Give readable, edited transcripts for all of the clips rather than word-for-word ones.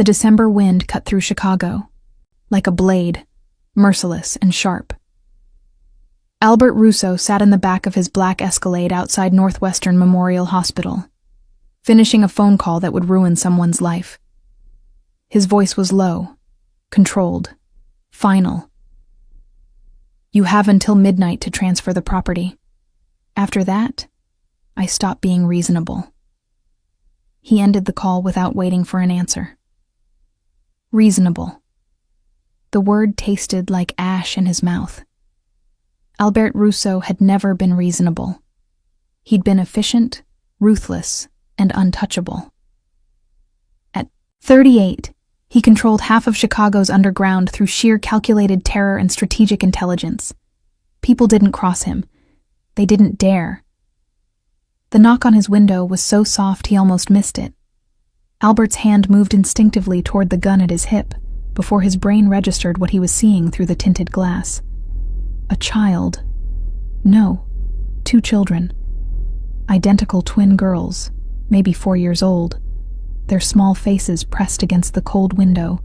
December wind cut through Chicago, like a blade, merciless and sharp. Albert Russo sat in the back of his black Escalade outside Northwestern Memorial Hospital, finishing a phone call that would ruin someone's life. His voice was low, controlled, final. "You have until midnight to transfer the property. After that, I stop being reasonable." He ended the call without waiting for an answer. Reasonable. The word tasted like ash in his mouth. Albert Russo had never been reasonable. He'd been efficient, ruthless, and untouchable. At 38, he controlled half of Chicago's underground through sheer calculated terror and strategic intelligence. People didn't cross him. They didn't dare. The knock on his window was so soft he almost missed it. Albert's hand moved instinctively toward the gun at his hip before his brain registered what he was seeing through the tinted glass. A child. No, 2 children. Identical twin girls, maybe 4 years old, their small faces pressed against the cold window,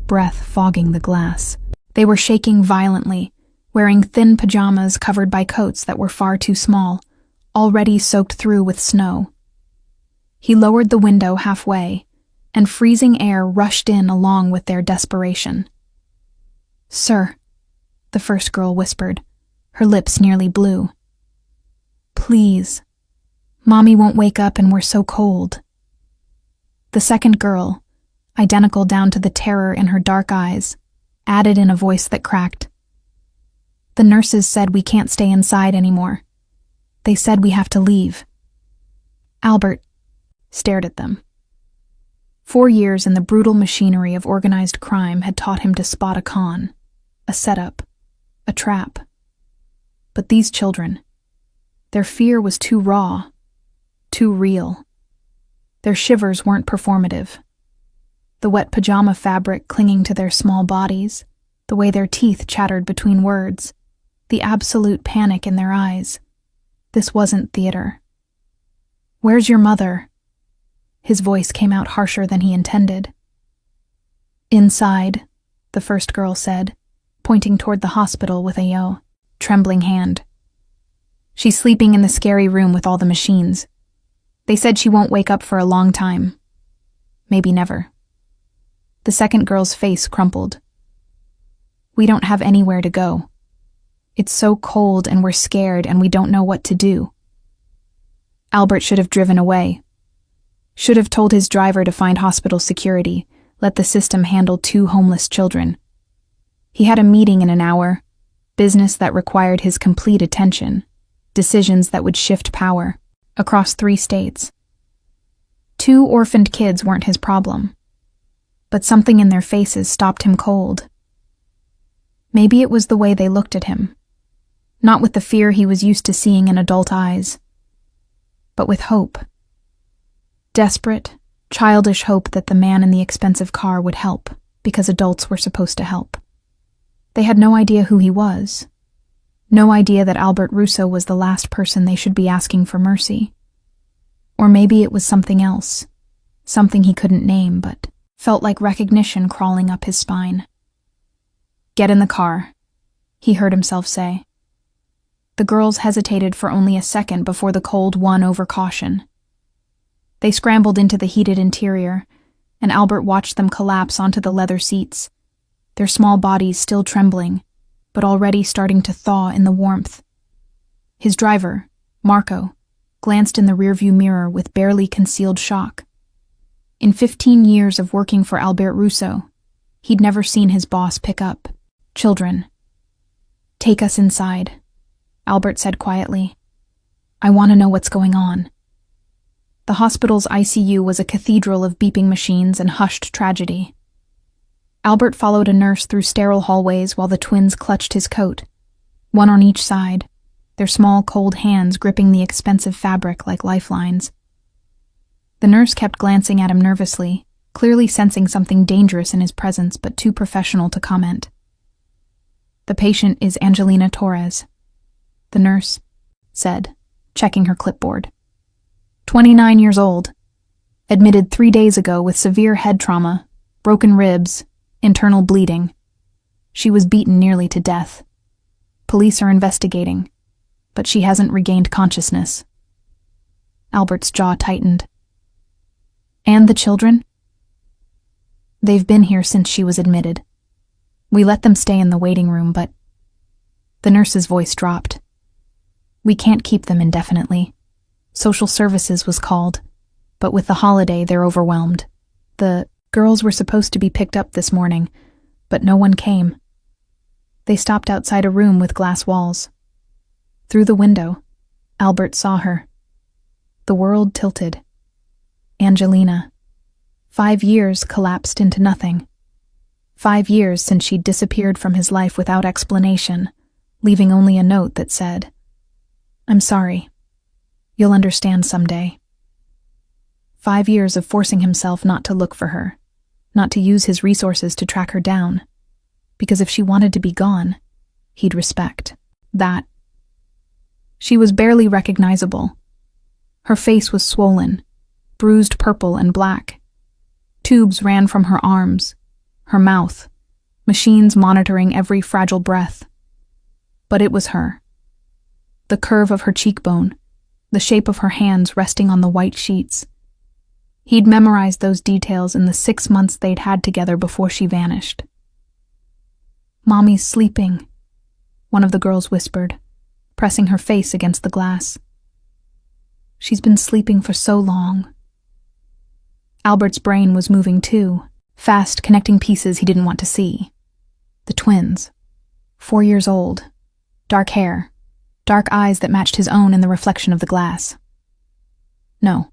breath fogging the glass. They were shaking violently, wearing thin pajamas covered by coats that were far too small, already soaked through with snow. He lowered the window halfway, and freezing air rushed in along with their desperation. "Sir," the first girl whispered, her lips nearly blue. "Please. Mommy won't wake up and we're so cold." The second girl, identical down to the terror in her dark eyes, added in a voice that cracked. "The nurses said we can't stay inside anymore. They said we have to leave." Albert stared at them. 4 years in the brutal machinery of organized crime had taught him to spot a con, a setup, a trap. But these children, their fear was too raw, too real. Their shivers weren't performative. The wet pajama fabric clinging to their small bodies, the way their teeth chattered between words, the absolute panic in their eyes. This wasn't theater. "Where's your mother?" His voice came out harsher than he intended. "Inside," the first girl said, pointing toward the hospital with a trembling hand. "She's sleeping in the scary room with all the machines. They said she won't wake up for a long time. Maybe never." The second girl's face crumpled. "We don't have anywhere to go. It's so cold and we're scared and we don't know what to do." Albert should have driven away. Should have told his driver to find hospital security, let the system handle 2 homeless children. He had a meeting in an hour, business that required his complete attention, decisions that would shift power, across 3 states. 2 orphaned kids weren't his problem, but something in their faces stopped him cold. Maybe it was the way they looked at him, not with the fear he was used to seeing in adult eyes, but with hope. Desperate, childish hope that the man in the expensive car would help, because adults were supposed to help. They had no idea who he was. No idea that Albert Russo was the last person they should be asking for mercy. Or maybe it was something else, something he couldn't name, but felt like recognition crawling up his spine. "Get in the car," he heard himself say. The girls hesitated for only a second before the cold won over caution. They scrambled into the heated interior, and Albert watched them collapse onto the leather seats, their small bodies still trembling, but already starting to thaw in the warmth. His driver, Marco, glanced in the rearview mirror with barely concealed shock. In 15 years of working for Albert Russo, he'd never seen his boss pick up children. "Take us inside," Albert said quietly. "I want to know what's going on." The hospital's ICU was a cathedral of beeping machines and hushed tragedy. Albert followed a nurse through sterile hallways while the twins clutched his coat, one on each side, their small cold hands gripping the expensive fabric like lifelines. The nurse kept glancing at him nervously, clearly sensing something dangerous in his presence but too professional to comment. "The patient is Angelina Torres," the nurse said, checking her clipboard. 29 years old, admitted 3 days ago with severe head trauma, broken ribs, internal bleeding. She was beaten nearly to death. Police are investigating, but she hasn't regained consciousness. Albert's jaw tightened. And the children? They've been here since she was admitted. We let them stay in the waiting room, but... The nurse's voice dropped. We can't keep them indefinitely. Social services was called, but with the holiday they're overwhelmed. The girls were supposed to be picked up this morning, but no one came. They stopped outside a room with glass walls. Through the window, Albert saw her. The world tilted. Angelina. 5 years collapsed into nothing. 5 years since she'd disappeared from his life without explanation, leaving only a note that said, "I'm sorry. You'll understand someday." 5 years of forcing himself not to look for her, not to use his resources to track her down, because if she wanted to be gone, he'd respect that. She was barely recognizable. Her face was swollen, bruised purple and black. Tubes ran from her arms, her mouth, machines monitoring every fragile breath. But it was her. The curve of her cheekbone, the shape of her hands resting on the white sheets. He'd memorized those details in the 6 months they'd had together before she vanished. "Mommy's sleeping," one of the girls whispered, pressing her face against the glass. "She's been sleeping for so long." Albert's brain was moving too, fast connecting pieces he didn't want to see. The twins. 4 years old. Dark hair. Dark eyes that matched his own in the reflection of the glass. "No."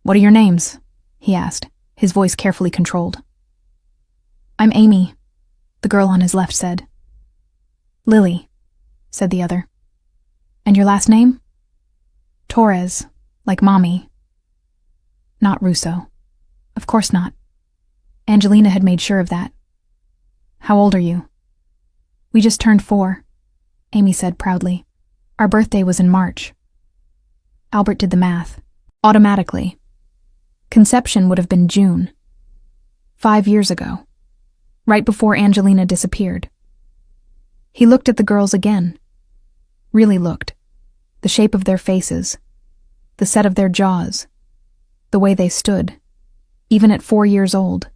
"What are your names?" he asked, his voice carefully controlled. "I'm Amy," the girl on his left said. "Lily," said the other. "And your last name?" "Torres, like Mommy." "Not Russo." "Of course not." Angelina had made sure of that. "How old are you?" "We just turned 4, Amy said proudly. "Our birthday was in March." Albert did the math, automatically. Conception would have been June. 5 years ago, right before Angelina disappeared. He looked at the girls again. Really looked. The shape of their faces, the set of their jaws, the way they stood, even at 4 years old,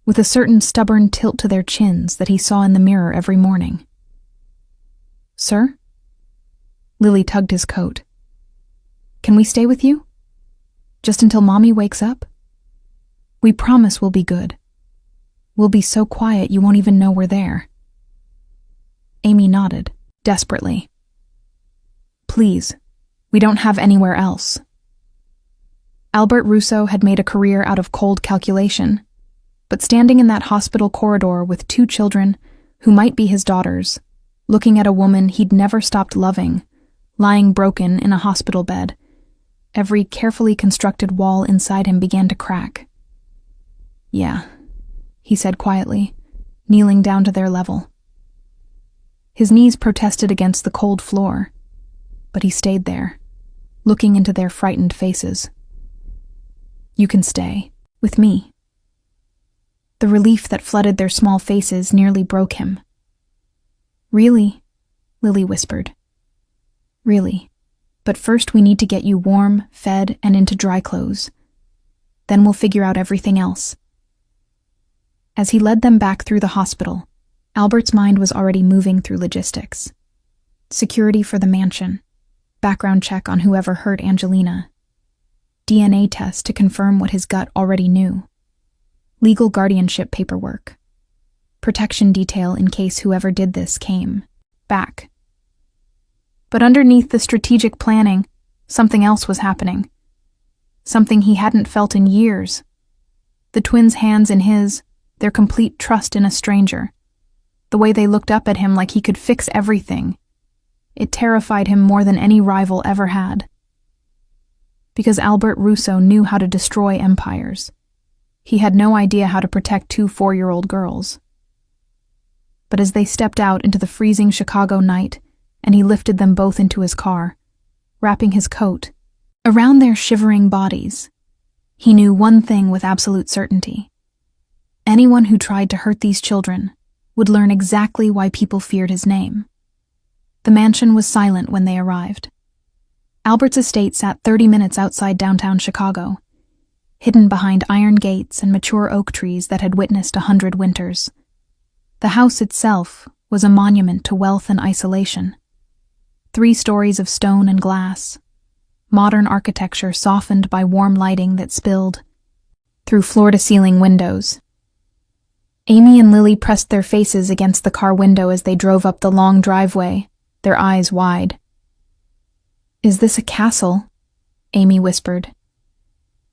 with a certain stubborn tilt to their chins that he saw in the mirror every morning. "Sir?" Lily tugged his coat. "Can we stay with you? Just until Mommy wakes up? We promise we'll be good. We'll be so quiet you won't even know we're there." Amy nodded, desperately. "Please, we don't have anywhere else." Albert Russo had made a career out of cold calculation, but standing in that hospital corridor with 2 children who might be his daughters, looking at a woman he'd never stopped loving, lying broken in a hospital bed, every carefully constructed wall inside him began to crack. "Yeah," he said quietly, kneeling down to their level. His knees protested against the cold floor, but he stayed there, looking into their frightened faces. "You can stay, with me." The relief that flooded their small faces nearly broke him. "Really?" Lily whispered. "Really. But first we need to get you warm, fed, and into dry clothes. Then we'll figure out everything else." As he led them back through the hospital, Albert's mind was already moving through logistics. Security for the mansion, background check on whoever hurt Angelina, DNA test to confirm what his gut already knew, legal guardianship paperwork, protection detail in case whoever did this came back. But underneath the strategic planning, something else was happening. Something he hadn't felt in years. The twins' hands in his, their complete trust in a stranger. The way they looked up at him like he could fix everything. It terrified him more than any rival ever had. Because Albert Russo knew how to destroy empires. He had no idea how to protect 2 4-year-old girls. But as they stepped out into the freezing Chicago night, and he lifted them both into his car, wrapping his coat around their shivering bodies, he knew one thing with absolute certainty. Anyone who tried to hurt these children would learn exactly why people feared his name. The mansion was silent when they arrived. Albert's estate sat 30 minutes outside downtown Chicago, hidden behind iron gates and mature oak trees that had witnessed 100 winters. The house itself was a monument to wealth and isolation. 3 stories of stone and glass, modern architecture softened by warm lighting that spilled through floor-to-ceiling windows. Amy and Lily pressed their faces against the car window as they drove up the long driveway, their eyes wide. "Is this a castle?" Amy whispered.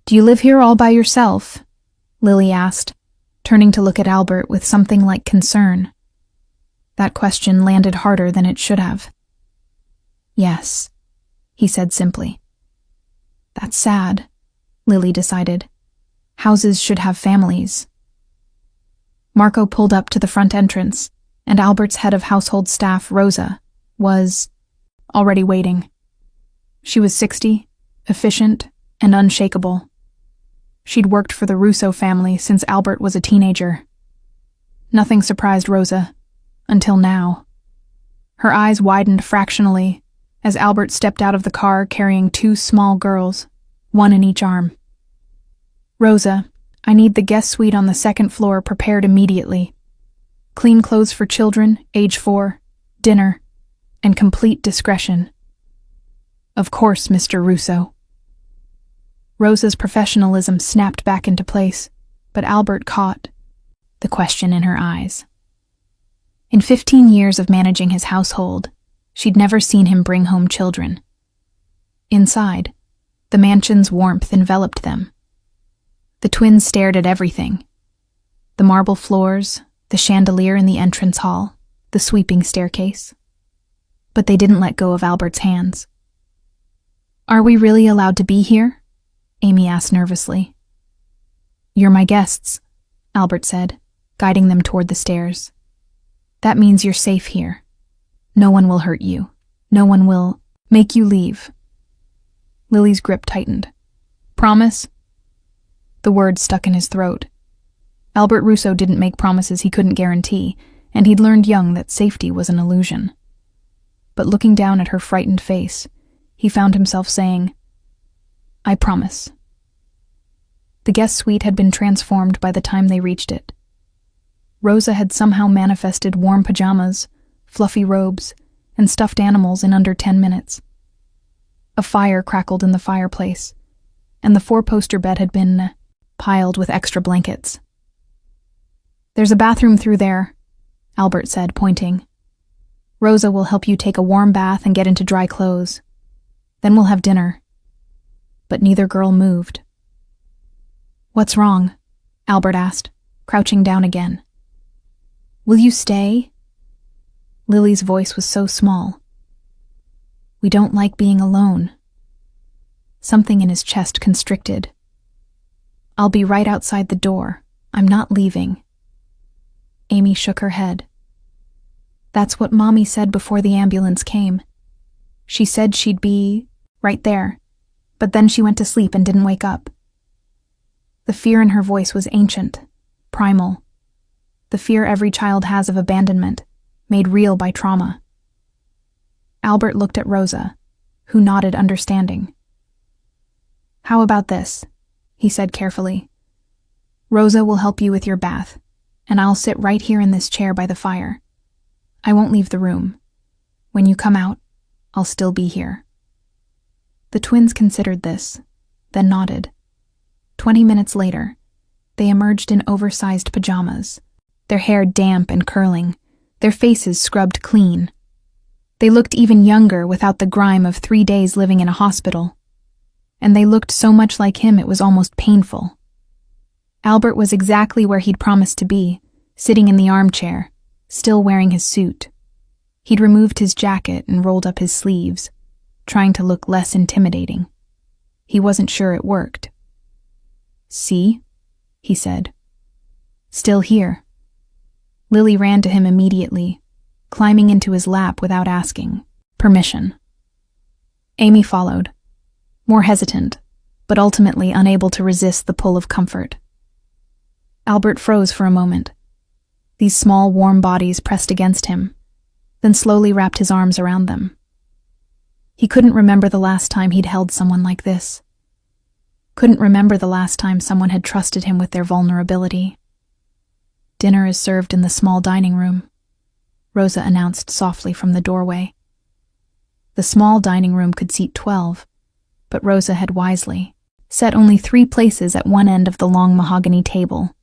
"Do you live here all by yourself?" Lily asked, turning to look at Albert with something like concern. That question landed harder than it should have. "Yes," he said simply. "That's sad," Lily decided. "Houses should have families." Marco pulled up to the front entrance, and Albert's head of household staff, Rosa, was already waiting. She was 60, efficient, and unshakable. She'd worked for the Russo family since Albert was a teenager. Nothing surprised Rosa, until now. Her eyes widened fractionally as Albert stepped out of the car carrying 2 small girls, one in each arm. "Rosa, I need the guest suite on the 2nd floor prepared immediately. Clean clothes for children, age 4, dinner, and complete discretion." "Of course, Mr. Russo." Rosa's professionalism snapped back into place, but Albert caught the question in her eyes. In 15 years of managing his household, she'd never seen him bring home children. Inside, the mansion's warmth enveloped them. The twins stared at everything: the marble floors, the chandelier in the entrance hall, the sweeping staircase. But they didn't let go of Albert's hands. "Are we really allowed to be here?" Amy asked nervously. "You're my guests," Albert said, guiding them toward the stairs. "That means you're safe here. No one will hurt you. No one will make you leave." Lily's grip tightened. "Promise?" The word stuck in his throat. Albert Russo didn't make promises he couldn't guarantee, and he'd learned young that safety was an illusion. But looking down at her frightened face, he found himself saying, "I promise." The guest suite had been transformed by the time they reached it. Rosa had somehow manifested warm pajamas, fluffy robes, and stuffed animals in under 10 minutes. A fire crackled in the fireplace, and the 4-poster bed had been piled with extra blankets. "There's a bathroom through there," Albert said, pointing. "Rosa will help you take a warm bath and get into dry clothes. Then we'll have dinner." But neither girl moved. "What's wrong?" Albert asked, crouching down again. "Will you stay?" Lily's voice was so small. "We don't like being alone." Something in his chest constricted. "I'll be right outside the door. I'm not leaving." Amy shook her head. "That's what Mommy said before the ambulance came. She said she'd be right there, but then she went to sleep and didn't wake up." The fear in her voice was ancient, primal. The fear every child has of abandonment, made real by trauma. Albert looked at Rosa, who nodded understanding. "How about this?" he said carefully. "Rosa will help you with your bath, and I'll sit right here in this chair by the fire. I won't leave the room. When you come out, I'll still be here." The twins considered this, then nodded. 20 minutes later, they emerged in oversized pajamas, their hair damp and curling, their faces scrubbed clean. They looked even younger without the grime of 3 days living in a hospital. And they looked so much like him it was almost painful. Albert was exactly where he'd promised to be, sitting in the armchair, still wearing his suit. He'd removed his jacket and rolled up his sleeves, trying to look less intimidating. He wasn't sure it worked. "See?" he said. "Still here." Lily ran to him immediately, climbing into his lap without asking permission. Amy followed, more hesitant, but ultimately unable to resist the pull of comfort. Albert froze for a moment. These small, warm bodies pressed against him, then slowly wrapped his arms around them. He couldn't remember the last time he'd held someone like this. Couldn't remember the last time someone had trusted him with their vulnerability. "Dinner is served in the small dining room," Rosa announced softly from the doorway. The small dining room could seat 12, but Rosa had wisely set only 3 places at one end of the long mahogany table.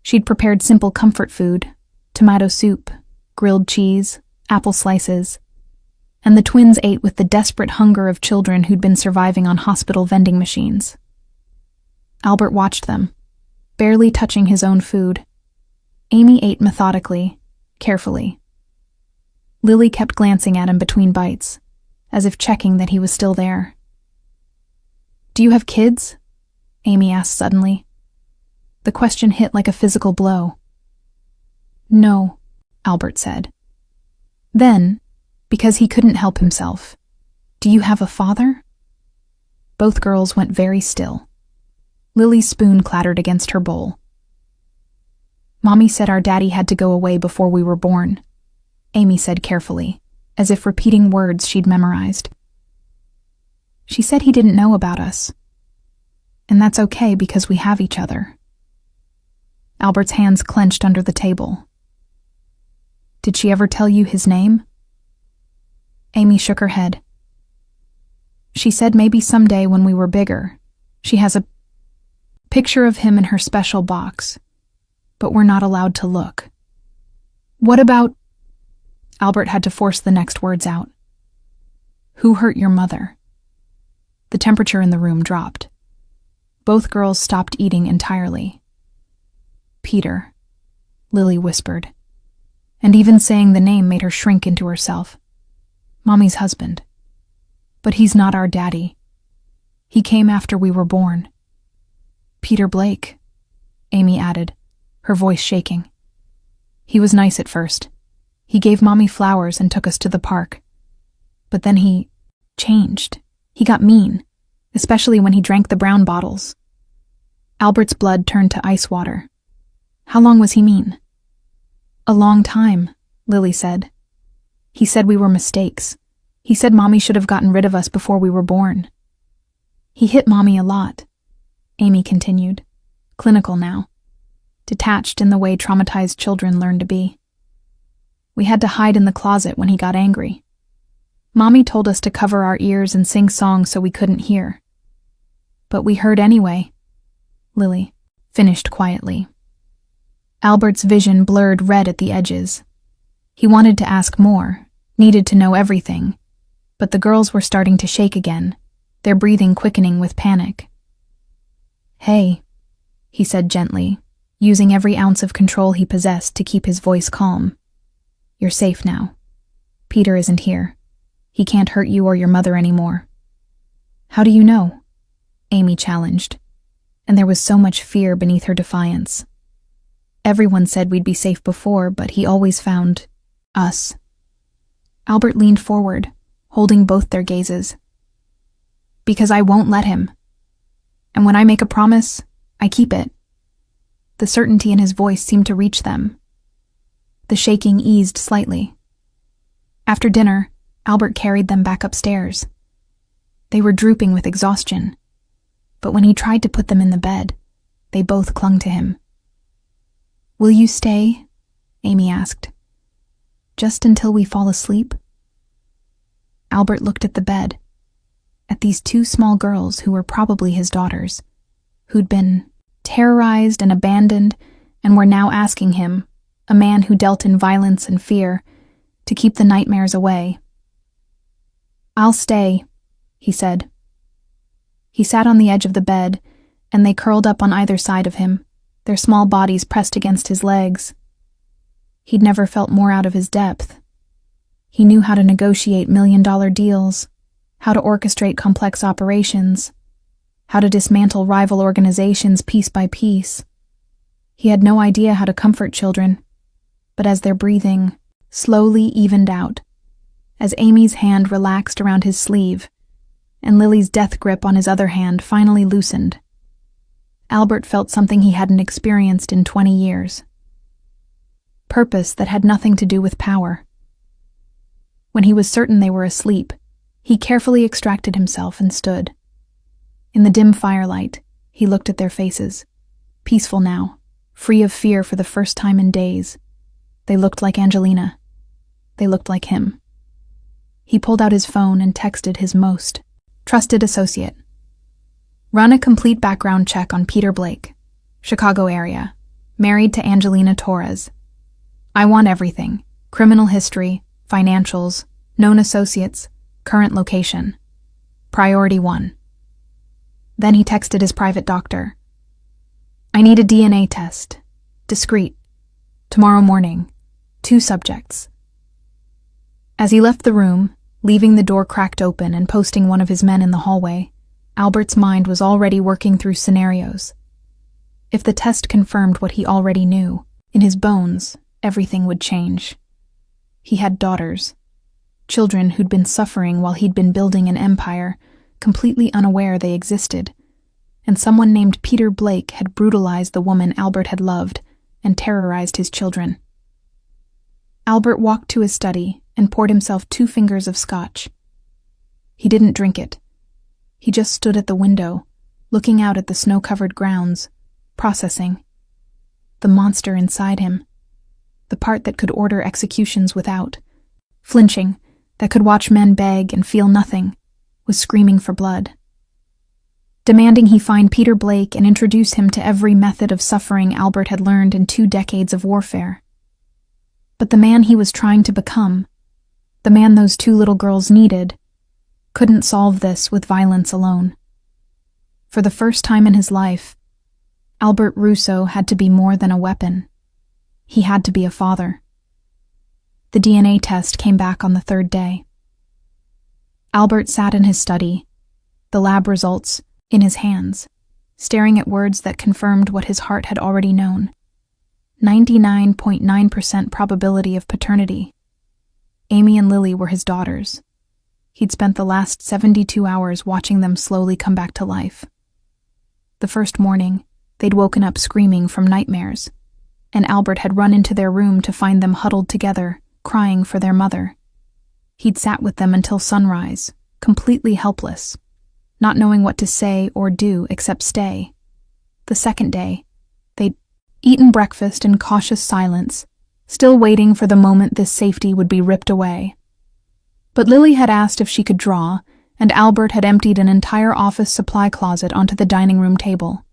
She'd prepared simple comfort food, tomato soup, grilled cheese, apple slices, and the twins ate with the desperate hunger of children who'd been surviving on hospital vending machines. Albert watched them, barely touching his own food. Amy ate methodically, carefully. Lily kept glancing at him between bites, as if checking that he was still there. "Do you have kids?" Amy asked suddenly. The question hit like a physical blow. "No," Albert said. Then, because he couldn't help himself, "Do you have a father?" Both girls went very still. Lily's spoon clattered against her bowl. "Mommy said our daddy had to go away before we were born," Amy said carefully, as if repeating words she'd memorized. "She said he didn't know about us. And that's okay because we have each other." Albert's hands clenched under the table. "Did she ever tell you his name?" Amy shook her head. "She said maybe someday when we were bigger. She has a picture of him in her special box, but we're not allowed to look." "What about—" Albert had to force the next words out. "Who hurt your mother?" The temperature in the room dropped. Both girls stopped eating entirely. "Peter," Lily whispered, and even saying the name made her shrink into herself. "Mommy's husband. But he's not our daddy. He came after we were born." "Peter Blake," Amy added, her voice shaking. "He was nice at first. He gave Mommy flowers and took us to the park. But then he changed. He got mean, especially when he drank the brown bottles." Albert's blood turned to ice water. "How long was he mean?" "A long time," Lily said. "He said we were mistakes. He said Mommy should have gotten rid of us before we were born. He hit Mommy a lot," Amy continued, clinical now, detached in the way traumatized children learn to be. "We had to hide in the closet when he got angry. Mommy told us to cover our ears and sing songs so we couldn't hear. But we heard anyway," Lily finished quietly. Albert's vision blurred red at the edges. He wanted to ask more, needed to know everything, but the girls were starting to shake again, their breathing quickening with panic. "Hey," he said gently, using every ounce of control he possessed to keep his voice calm. "You're safe now. Peter isn't here. He can't hurt you or your mother anymore." "How do you know?" Amy challenged, and there was so much fear beneath her defiance. "Everyone said we'd be safe before, but he always found us." Albert leaned forward, holding both their gazes. "Because I won't let him. And when I make a promise, I keep it." The certainty in his voice seemed to reach them. The shaking eased slightly. After dinner, Albert carried them back upstairs. They were drooping with exhaustion, but when he tried to put them in the bed, they both clung to him. "Will you stay?" Amy asked. "Just until we fall asleep?" Albert looked at the bed, at these 2 small girls who were probably his daughters, who'd been terrorized and abandoned and were now asking him, a man who dealt in violence and fear, to keep the nightmares away. "I'll stay," he said. He sat on the edge of the bed, and they curled up on either side of him, their small bodies pressed against his legs. He'd never felt more out of his depth. He knew how to negotiate million-dollar deals, how to orchestrate complex operations, how to dismantle rival organizations piece by piece. He had no idea how to comfort children, but as their breathing slowly evened out, as Amy's hand relaxed around his sleeve, and Lily's death grip on his other hand finally loosened, Albert felt something he hadn't experienced in 20 years. Purpose that had nothing to do with power. When he was certain they were asleep, he carefully extracted himself and stood. In the dim firelight, he looked at their faces, peaceful now, free of fear for the first time in days. They looked like Angelina. They looked like him. He pulled out his phone and texted his most trusted associate. Run a complete background check on Peter Blake, Chicago area, married to Angelina Torres. I want everything: criminal history, financials, known associates, current location. Priority 1. Then he texted his private doctor. I need a DNA test. Discreet. Tomorrow morning. 2 subjects. As he left the room, leaving the door cracked open and posting one of his men in the hallway, Albert's mind was already working through scenarios. If the test confirmed what he already knew, in his bones, everything would change. He had daughters, children who'd been suffering while he'd been building an empire, completely unaware they existed, and someone named Peter Blake had brutalized the woman Albert had loved and terrorized his children. Albert walked to his study and poured himself 2 fingers of scotch. He didn't drink it. He just stood at the window, looking out at the snow-covered grounds, processing. The monster inside him, the part that could order executions without, flinching, that could watch men beg and feel nothing, was screaming for blood. Demanding he find Peter Blake and introduce him to every method of suffering Albert had learned in 2 decades of warfare. But the man he was trying to become, the man those 2 little girls needed, couldn't solve this with violence alone. For the first time in his life, Albert Russo had to be more than a weapon. He had to be a father. The DNA test came back on the 3rd day. Albert sat in his study, the lab results in his hands, staring at words that confirmed what his heart had already known. 99.9% probability of paternity. Amy and Lily were his daughters. He'd spent the last 72 hours watching them slowly come back to life. The first morning, they'd woken up screaming from nightmares, and Albert had run into their room to find them huddled together, crying for their mother. He'd sat with them until sunrise, completely helpless, not knowing what to say or do except stay. The second day, they'd eaten breakfast in cautious silence, still waiting for the moment this safety would be ripped away. But Lily had asked if she could draw, and Albert had emptied an entire office supply closet onto the dining room table.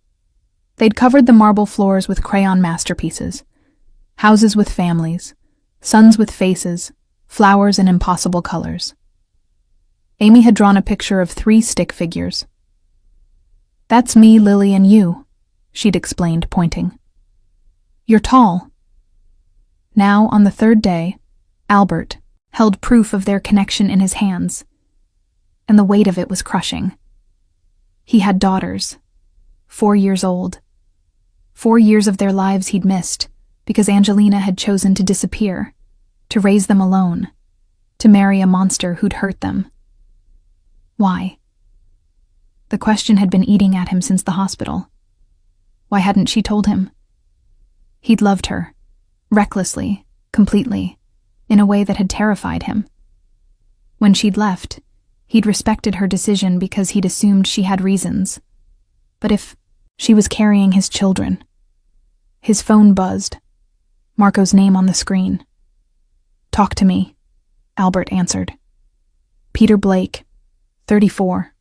They'd covered the marble floors with crayon masterpieces. Houses with families, suns with faces, flowers in impossible colors. Amy had drawn a picture of 3 stick figures. That's me, Lily, and you, she'd explained, pointing. You're tall. Now, on the 3rd day, Albert held proof of their connection in his hands, and the weight of it was crushing. He had daughters, 4 years old. 4 years of their lives he'd missed because Angelina had chosen to disappear, to raise them alone, to marry a monster who'd hurt them. Why? The question had been eating at him since the hospital. Why hadn't she told him? He'd loved her, recklessly, completely, in a way that had terrified him. When she'd left, he'd respected her decision because he'd assumed she had reasons. But if she was carrying his children? His phone buzzed. Marco's name on the screen. Talk to me, Albert answered. Peter Blake, 34,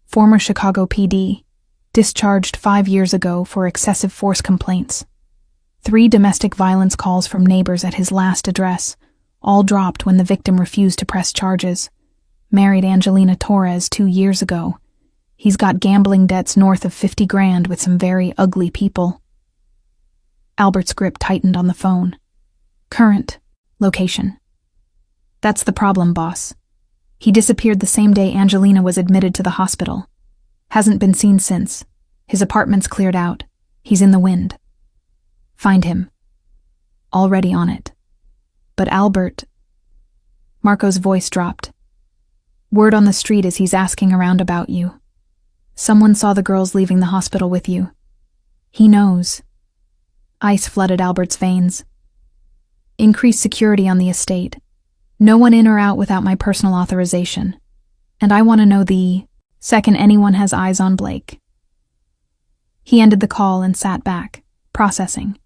former Chicago PD, discharged 5 years ago for excessive force complaints. 3 domestic violence calls from neighbors at his last address, all dropped when the victim refused to press charges. Married Angelina Torres 2 years ago. He's got gambling debts north of 50 grand with some very ugly people. Albert's grip tightened on the phone. Current location. That's the problem, boss. He disappeared the same day Angelina was admitted to the hospital. Hasn't been seen since. His apartment's cleared out. He's in the wind. Find him. Already on it. But Albert... Marco's voice dropped. Word on the street is he's asking around about you. Someone saw the girls leaving the hospital with you. He knows. Ice flooded Albert's veins. Increased security on the estate. No one in or out without my personal authorization. And I want to know the second anyone has eyes on Blake. He ended the call and sat back, processing.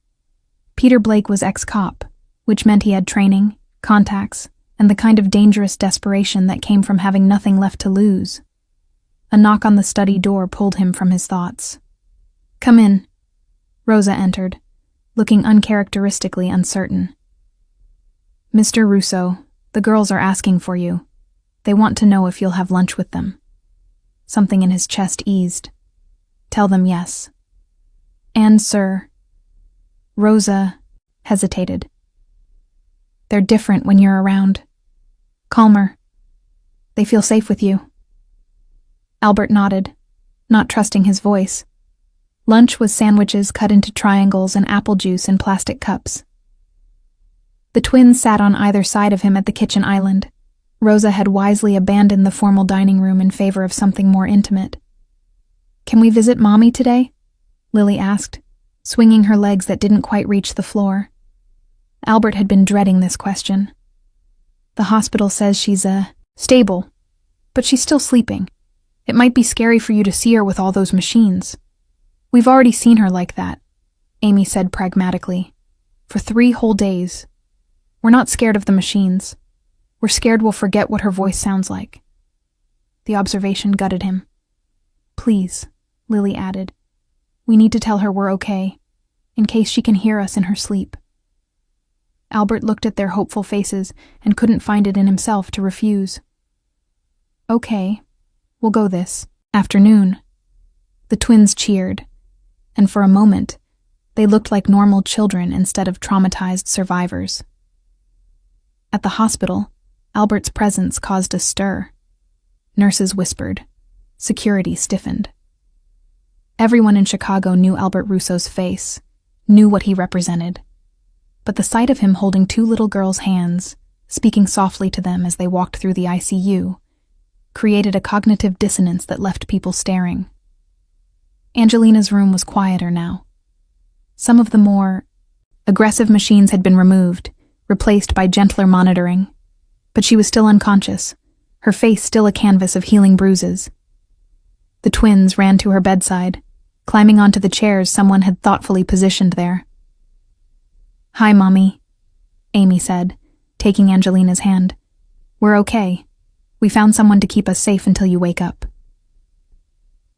Peter Blake was ex-cop, which meant he had training, contacts, and the kind of dangerous desperation that came from having nothing left to lose. A knock on the study door pulled him from his thoughts. "Come in." Rosa entered, looking uncharacteristically uncertain. "Mr. Russo, the girls are asking for you. They want to know if you'll have lunch with them." Something in his chest eased. "Tell them yes." "And, sir..." Rosa hesitated. "They're different when you're around. Calmer. They feel safe with you." Albert nodded, not trusting his voice. Lunch was sandwiches cut into triangles and apple juice in plastic cups. The twins sat on either side of him at the kitchen island. Rosa had wisely abandoned the formal dining room in favor of something more intimate. "Can we visit Mommy today?" Lily asked, swinging her legs that didn't quite reach the floor. Albert had been dreading this question. "The hospital says she's, stable, but she's still sleeping. It might be scary for you to see her with all those machines." "We've already seen her like that," Amy said pragmatically. "For 3 whole days. We're not scared of the machines. We're scared we'll forget what her voice sounds like." The observation gutted him. "Please," Lily added, "we need to tell her we're okay, in case she can hear us in her sleep." Albert looked at their hopeful faces and couldn't find it in himself to refuse. "Okay, we'll go this afternoon." The twins cheered, and for a moment, they looked like normal children instead of traumatized survivors. At the hospital, Albert's presence caused a stir. Nurses whispered. Security stiffened. Everyone in Chicago knew Albert Russo's face, knew what he represented. But the sight of him holding 2 little girls' hands, speaking softly to them as they walked through the ICU, created a cognitive dissonance that left people staring. Angelina's room was quieter now. Some of the more aggressive machines had been removed, replaced by gentler monitoring, but she was still unconscious, her face still a canvas of healing bruises. The twins ran to her bedside, climbing onto the chairs someone had thoughtfully positioned there. "Hi, Mommy," Amy said, taking Angelina's hand. "We're okay. We found someone to keep us safe until you wake up."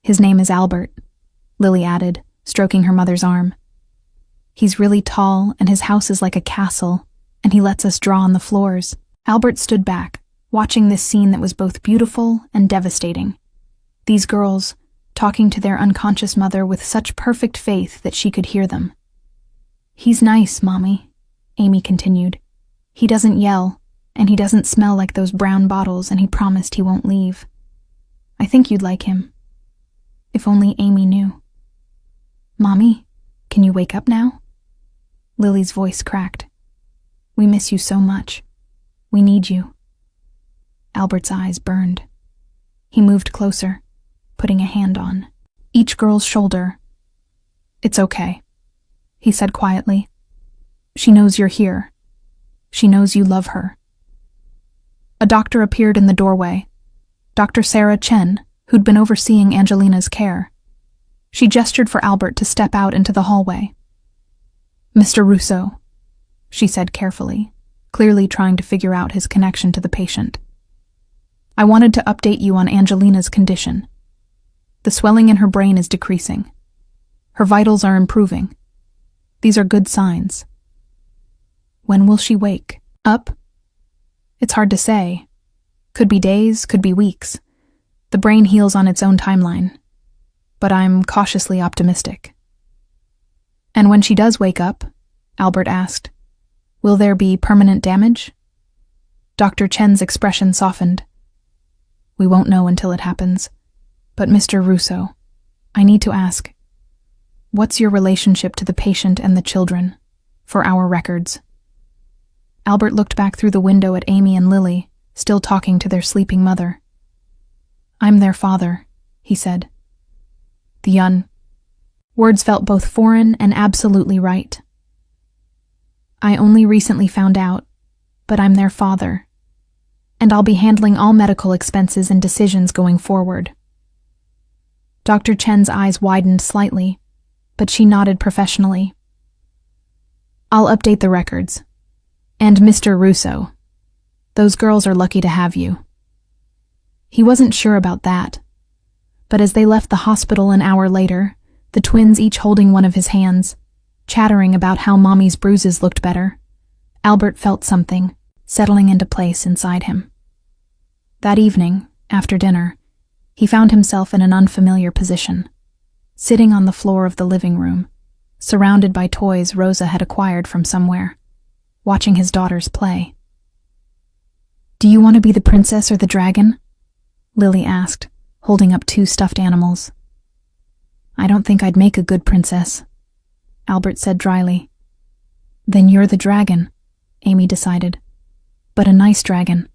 "His name is Albert," Lily added, stroking her mother's arm. "He's really tall, and his house is like a castle, and he lets us draw on the floors." Albert stood back, watching this scene that was both beautiful and devastating. These girls, talking to their unconscious mother with such perfect faith that she could hear them. "He's nice, Mommy," Amy continued. "He doesn't yell, and he doesn't smell like those brown bottles, and he promised he won't leave. I think you'd like him. If only Amy knew." "Mommy, can you wake up now?" Lily's voice cracked. "We miss you so much. We need you." Albert's eyes burned. He moved closer, putting a hand on each girl's shoulder. "It's okay," he said quietly. "She knows you're here. She knows you love her." A doctor appeared in the doorway, Dr. Sarah Chen, who'd been overseeing Angelina's care. She gestured for Albert to step out into the hallway. "Mr. Russo," she said carefully, clearly trying to figure out his connection to the patient. "I wanted to update you on Angelina's condition. The swelling in her brain is decreasing. Her vitals are improving. These are good signs." "When will she wake up?" "It's hard to say. Could be days, could be weeks. The brain heals on its own timeline. But I'm cautiously optimistic." "And when she does wake up," Albert asked, "will there be permanent damage?" Dr. Chen's expression softened. "We won't know until it happens. But Mr. Russo, I need to ask, what's your relationship to the patient and the children, for our records?" Albert looked back through the window at Amy and Lily, still talking to their sleeping mother. "I'm their father," he said. Words felt both foreign and absolutely right. I only recently found out, but I'm their father, and I'll be handling all medical expenses and decisions going forward. Dr. Chen's eyes widened slightly, but she nodded professionally. I'll update the records. And Mr. Russo, those girls are lucky to have you. He wasn't sure about that, but as they left the hospital an hour later, the twins each holding one of his hands, chattering about how Mommy's bruises looked better, Albert felt something settling into place inside him. That evening, after dinner, he found himself in an unfamiliar position, sitting on the floor of the living room, surrounded by toys Rosa had acquired from somewhere, watching his daughters play. "Do you want to be the princess or the dragon?" Lily asked, holding up 2 stuffed animals. "I don't think I'd make a good princess," Albert said dryly. "Then you're the dragon," Amy decided. "But a nice dragon,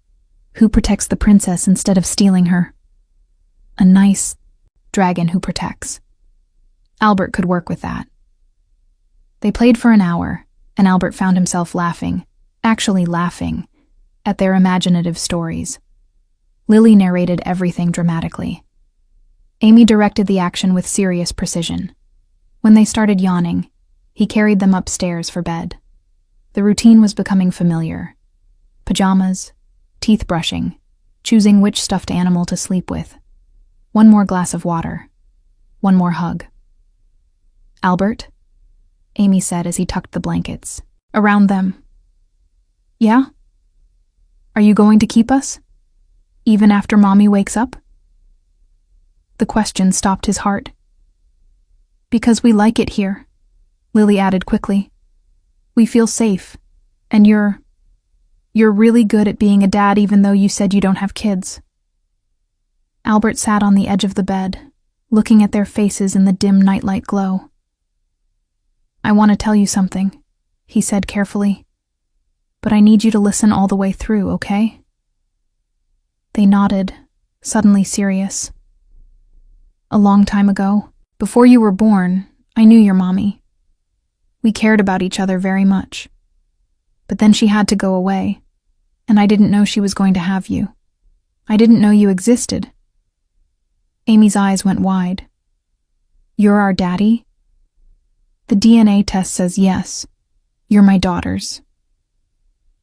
who protects the princess instead of stealing her." A nice dragon who protects. Albert could work with that. They played for an hour, and Albert found himself laughing, actually laughing, at their imaginative stories. Lily narrated everything dramatically. Amy directed the action with serious precision. When they started yawning, he carried them upstairs for bed. The routine was becoming familiar. Pajamas, teeth brushing, choosing which stuffed animal to sleep with. One more glass of water. One more hug. "Albert?" Amy said as he tucked the blankets around them. "Yeah? Are you going to keep us? Even after Mommy wakes up?" The question stopped his heart. "Because we like it here," Lily added quickly. "We feel safe, and you're really good at being a dad even though you said you don't have kids." Albert sat on the edge of the bed, looking at their faces in the dim nightlight glow. "I want to tell you something," he said carefully. "But I need you to listen all the way through, okay?" They nodded, suddenly serious. "A long time ago, before you were born, I knew your mommy. We cared about each other very much. But then she had to go away, and I didn't know she was going to have you. I didn't know you existed." Amy's eyes went wide. "You're our daddy?" "The DNA test says yes. You're my daughters."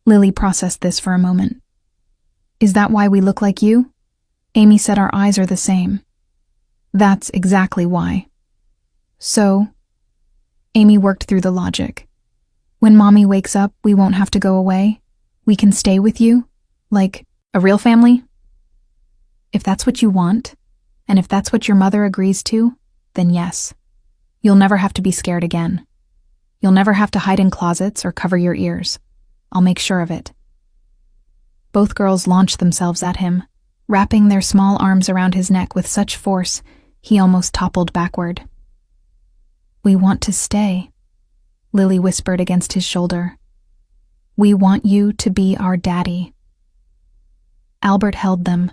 Lily processed this for a moment. "Is that why we look like you?" Amy said our eyes are the same. "That's exactly why." "So?" Amy worked through the logic. "When Mommy wakes up, we won't have to go away? We can stay with you? Like a real family?" "If that's what you want, and if that's what your mother agrees to, then yes. You'll never have to be scared again. You'll never have to hide in closets or cover your ears. I'll make sure of it." Both girls launched themselves at him, wrapping their small arms around his neck with such force he almost toppled backward. "We want to stay," Lily whispered against his shoulder. "We want you to be our daddy." Albert held them,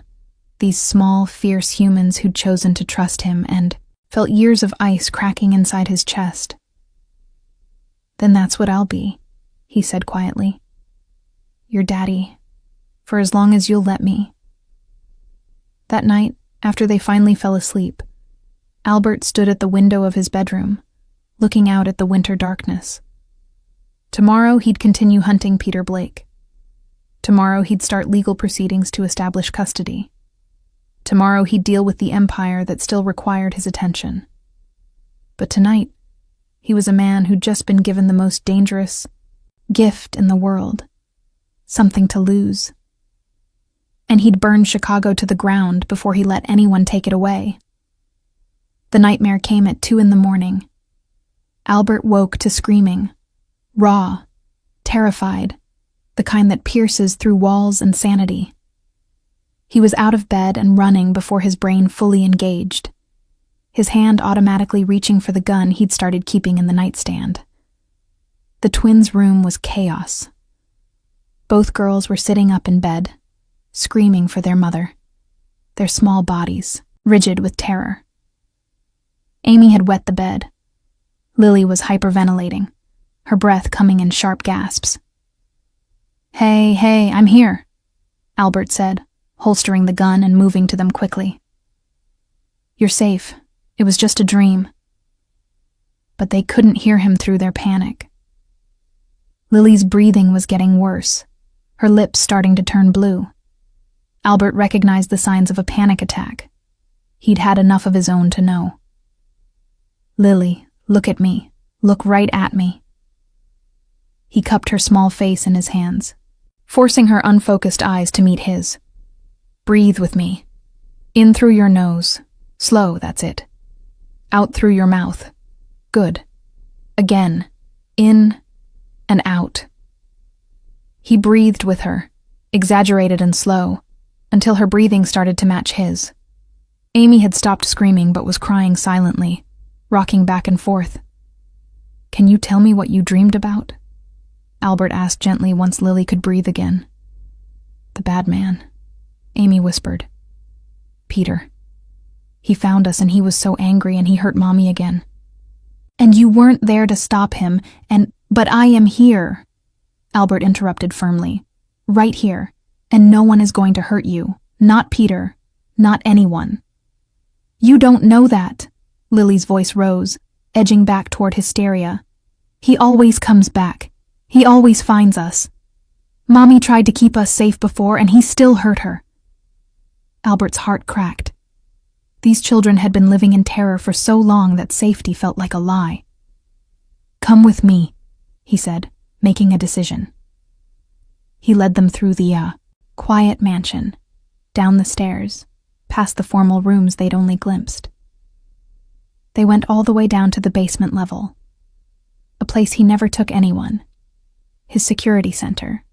these small, fierce humans who'd chosen to trust him, and felt years of ice cracking inside his chest. "Then that's what I'll be," he said quietly. "Your daddy, for as long as you'll let me." That night, after they finally fell asleep, Albert stood at the window of his bedroom, looking out at the winter darkness. Tomorrow he'd continue hunting Peter Blake. Tomorrow he'd start legal proceedings to establish custody. Tomorrow he'd deal with the empire that still required his attention. But tonight, he was a man who'd just been given the most dangerous gift in the world, something to lose. And he'd burn Chicago to the ground before he let anyone take it away. The nightmare came at 2 a.m. Albert woke to screaming, raw, terrified, the kind that pierces through walls and sanity. He was out of bed and running before his brain fully engaged, his hand automatically reaching for the gun he'd started keeping in the nightstand. The twins' room was chaos. Both girls were sitting up in bed, screaming for their mother, their small bodies rigid with terror. Amy had wet the bed, Lily was hyperventilating, her breath coming in sharp gasps. Hey, I'm here, Albert said, holstering the gun and moving to them quickly. You're safe. It was just a dream. But they couldn't hear him through their panic. Lily's breathing was getting worse, her lips starting to turn blue. Albert recognized the signs of a panic attack. He'd had enough of his own to know. Lily, look at me. Look right at me. He cupped her small face in his hands, forcing her unfocused eyes to meet his. Breathe with me. In through your nose. Slow, that's it. Out through your mouth. Good. Again. In and out. He breathed with her, exaggerated and slow, until her breathing started to match his. Amy had stopped screaming but was crying silently, rocking back and forth. Can you tell me what you dreamed about? Albert asked gently once Lily could breathe again. The bad man, Amy whispered. Peter. He found us and he was so angry and he hurt Mommy again. And you weren't there to stop him, but I am here, Albert interrupted firmly. Right here, and no one is going to hurt you. Not Peter. Not anyone. You don't know that, Lily's voice rose, edging back toward hysteria. He always comes back. He always finds us. Mommy tried to keep us safe before and he still hurt her. Albert's heart cracked. These children had been living in terror for so long that safety felt like a lie. Come with me, he said, making a decision. He led them through the quiet mansion, down the stairs, past the formal rooms they'd only glimpsed. They went all the way down to the basement level, a place he never took anyone. His security center.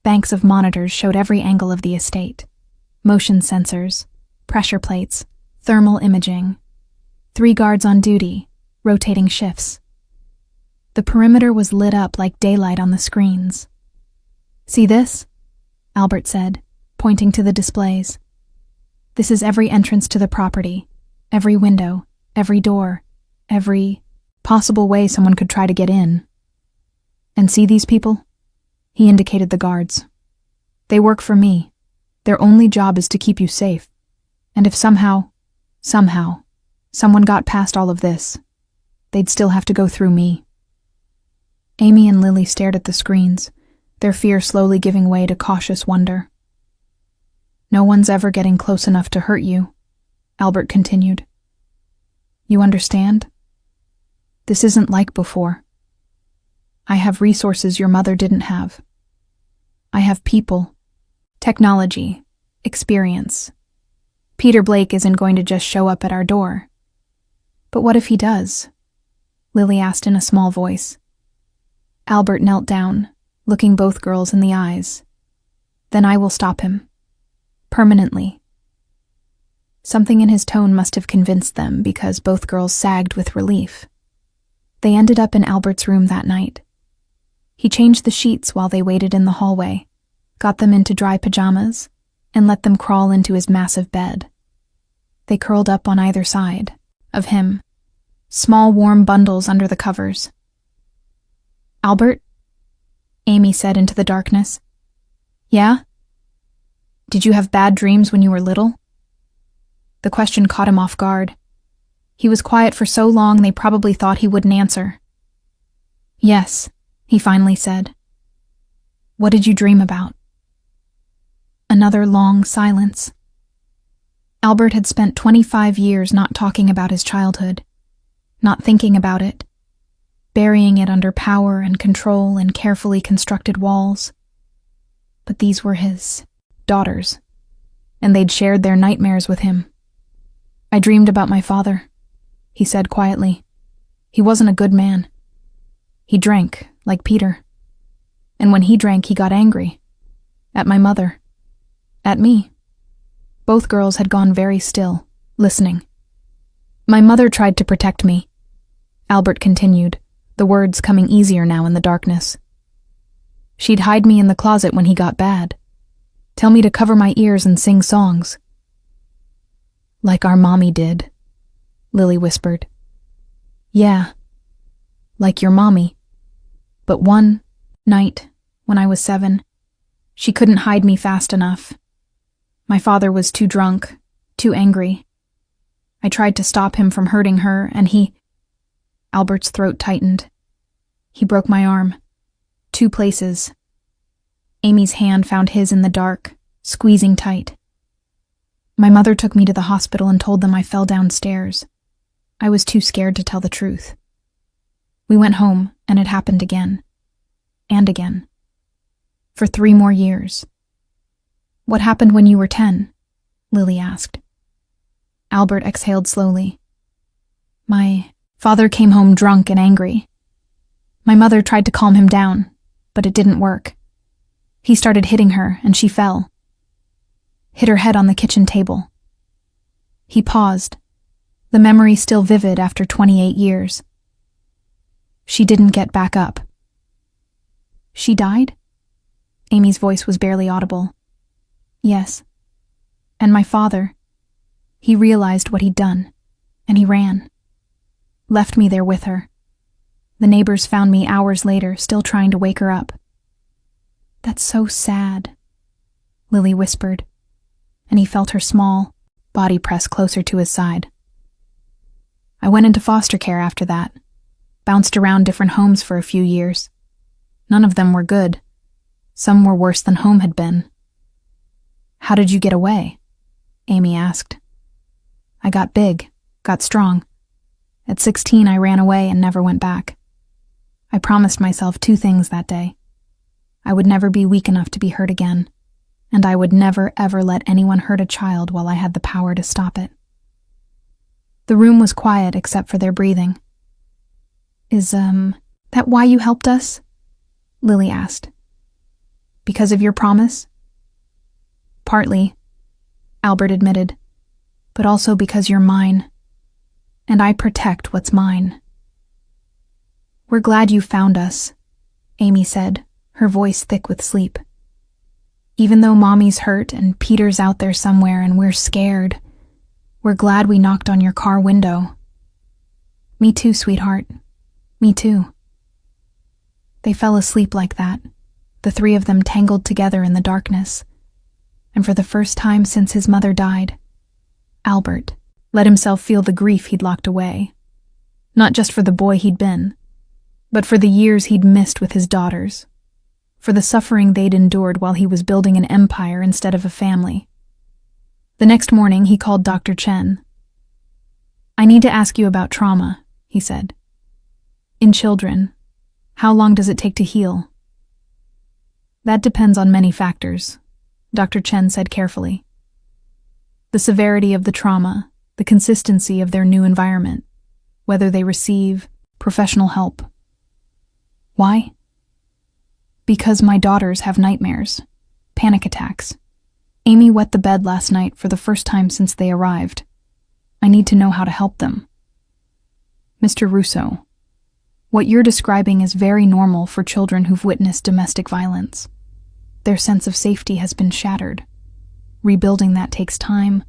Banks of monitors showed every angle of the estate. Motion sensors, pressure plates, thermal imaging. 3 guards on duty, rotating shifts. The perimeter was lit up like daylight on the screens. See this? Albert said, pointing to the displays. This is every entrance to the property, every window, every door, every possible way someone could try to get in. And see these people? He indicated the guards. They work for me. Their only job is to keep you safe. And if somehow, someone got past all of this, they'd still have to go through me. Amy and Lily stared at the screens, their fear slowly giving way to cautious wonder. No one's ever getting close enough to hurt you, Albert continued. You understand? This isn't like before. I have resources your mother didn't have. I have people, technology, experience. Peter Blake isn't going to just show up at our door. But what if he does? Lily asked in a small voice. Albert knelt down, looking both girls in the eyes. Then I will stop him. Permanently. Something in his tone must have convinced them because both girls sagged with relief. They ended up in Albert's room that night. He changed the sheets while they waited in the hallway, got them into dry pajamas, and let them crawl into his massive bed. They curled up on either side of him, small warm bundles under the covers. Albert? Amy said into the darkness. Yeah? Did you have bad dreams when you were little? The question caught him off guard. He was quiet for so long they probably thought he wouldn't answer. Yes, he finally said. What did you dream about? Another long silence. Albert had spent 25 years not talking about his childhood, not thinking about it, burying it under power and control and carefully constructed walls. But these were his daughters, and they'd shared their nightmares with him. I dreamed about my father, he said quietly. He wasn't a good man. He drank, like Peter. And when he drank, he got angry. At my mother. At me. Both girls had gone very still, listening. My mother tried to protect me, Albert continued, the words coming easier now in the darkness. She'd hide me in the closet when he got bad. Tell me to cover my ears and sing songs. Like our mommy did, Lily whispered. Yeah, like your mommy. But one night, when I was 7, she couldn't hide me fast enough. My father was too drunk, too angry. I tried to stop him from hurting her, and Albert's throat tightened. He broke my arm. 2 places. Amy's hand found his in the dark, squeezing tight. My mother took me to the hospital and told them I fell downstairs. I was too scared to tell the truth. We went home, and it happened again. And again. For 3 more years. What happened when you were 10? Lily asked. Albert exhaled slowly. My father came home drunk and angry. My mother tried to calm him down, but it didn't work. He started hitting her, and she fell. Hit her head on the kitchen table. He paused, the memory still vivid after 28 years. She didn't get back up. She died? Amy's voice was barely audible. Yes. And my father, he realized what he'd done, and he ran. Left me there with her. The neighbors found me hours later, still trying to wake her up. That's so sad, Lily whispered, and he felt her small body press closer to his side. I went into foster care after that, bounced around different homes for a few years. None of them were good. Some were worse than home had been. How did you get away? Amy asked. I got big, got strong. At 16, I ran away and never went back. I promised myself 2 things that day. I would never be weak enough to be hurt again, and I would never ever let anyone hurt a child while I had the power to stop it. The room was quiet except for their breathing. Is, that why you helped us? Lily asked. Because of your promise? Partly, Albert admitted, but also because you're mine, and I protect what's mine. We're glad you found us, Amy said, her voice thick with sleep. Even though Mommy's hurt and Peter's out there somewhere and we're scared, we're glad we knocked on your car window. Me too, sweetheart. Me too. They fell asleep like that, the 3 of them tangled together in the darkness. And for the first time since his mother died, Albert let himself feel the grief he'd locked away. Not just for the boy he'd been, but for the years he'd missed with his daughters, for the suffering they'd endured while he was building an empire instead of a family. The next morning, he called Dr. Chen. I need to ask you about trauma, he said. In children, how long does it take to heal? That depends on many factors, Dr. Chen said carefully. The severity of the trauma, the consistency of their new environment, whether they receive professional help. Why? Because my daughters have nightmares, panic attacks. Amy wet the bed last night for the first time since they arrived. I need to know how to help them. Mr. Russo, what you're describing is very normal for children who've witnessed domestic violence. Their sense of safety has been shattered. Rebuilding that takes time,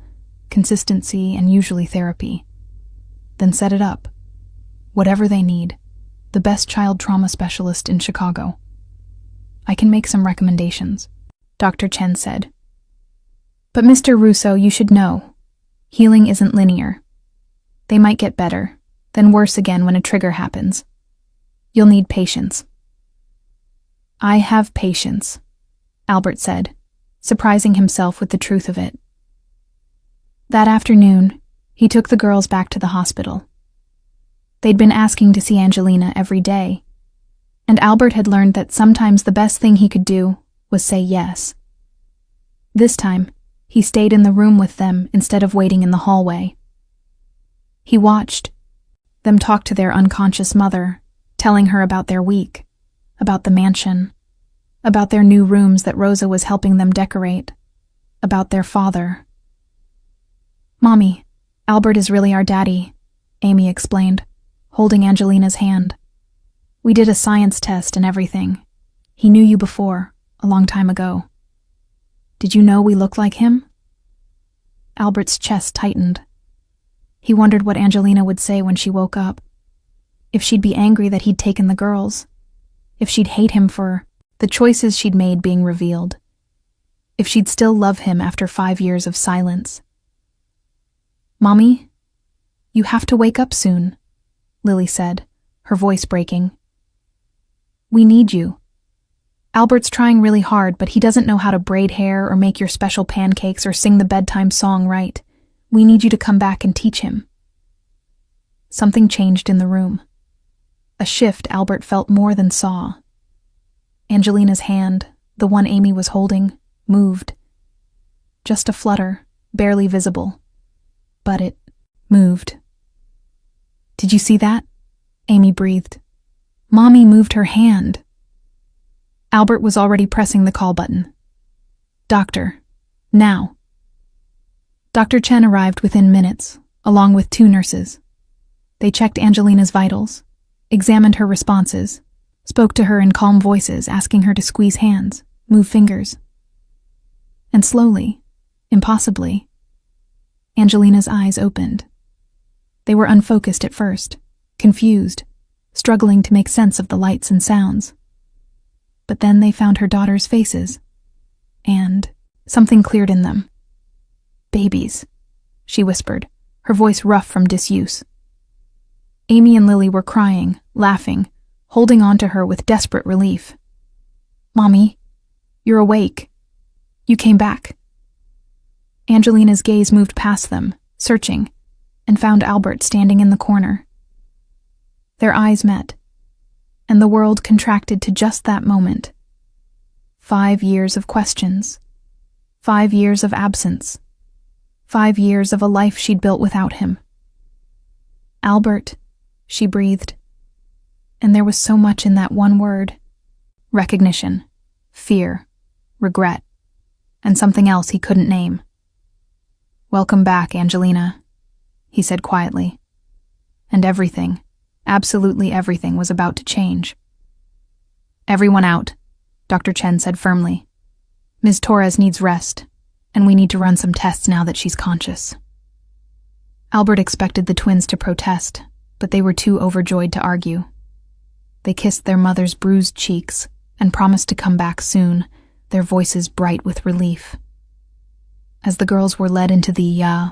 consistency, and usually therapy. Then set it up. Whatever they need. The best child trauma specialist in Chicago. I can make some recommendations, Dr. Chen said. But Mr. Russo, you should know, healing isn't linear. They might get better, then worse again when a trigger happens. You'll need patience. I have patience, Albert said, surprising himself with the truth of it. That afternoon, he took the girls back to the hospital. They'd been asking to see Angelina every day, and Albert had learned that sometimes the best thing he could do was say yes. This time, he stayed in the room with them instead of waiting in the hallway. He watched them talk to their unconscious mother, telling her about their week, about the mansion, about their new rooms that Rosa was helping them decorate, about their father. Mommy, Albert is really our daddy, Amy explained, holding Angelina's hand. We did a science test and everything. He knew you before, a long time ago. Did you know we look like him? Albert's chest tightened. He wondered what Angelina would say when she woke up. If she'd be angry that he'd taken the girls. If she'd hate him for the choices she'd made being revealed. If she'd still love him after 5 years of silence. "Mommy, you have to wake up soon," Lily said, her voice breaking. "We need you. Albert's trying really hard, but he doesn't know how to braid hair or make your special pancakes or sing the bedtime song right. We need you to come back and teach him." Something changed in the room. A shift Albert felt more than saw. Angelina's hand, the one Amy was holding, moved. Just a flutter, barely visible. But it moved. "Did you see that?" Amy breathed. "Mommy moved her hand." Albert was already pressing the call button. "Doctor, now." Dr. Chen arrived within minutes, along with 2 nurses. They checked Angelina's vitals, examined her responses, spoke to her in calm voices, asking her to squeeze hands, move fingers. And slowly, impossibly, Angelina's eyes opened. They were unfocused at first, confused, struggling to make sense of the lights and sounds. But then they found her daughter's faces, and something cleared in them. "Babies," she whispered, her voice rough from disuse. Amy and Lily were crying, laughing, holding on to her with desperate relief. "Mommy, you're awake. You came back." Angelina's gaze moved past them, searching, and found Albert standing in the corner. Their eyes met, and the world contracted to just that moment. 5 years of questions. 5 years of absence. 5 years of a life she'd built without him. "Albert," she breathed. And there was so much in that one word. Recognition, fear, regret, and something else he couldn't name. "Welcome back, Angelina," he said quietly. And everything, absolutely everything, was about to change. "Everyone out," Dr. Chen said firmly. "Ms. Torres needs rest, and we need to run some tests now that she's conscious." Albert expected the twins to protest, but they were too overjoyed to argue. They kissed their mother's bruised cheeks and promised to come back soon, their voices bright with relief. As the girls were led into the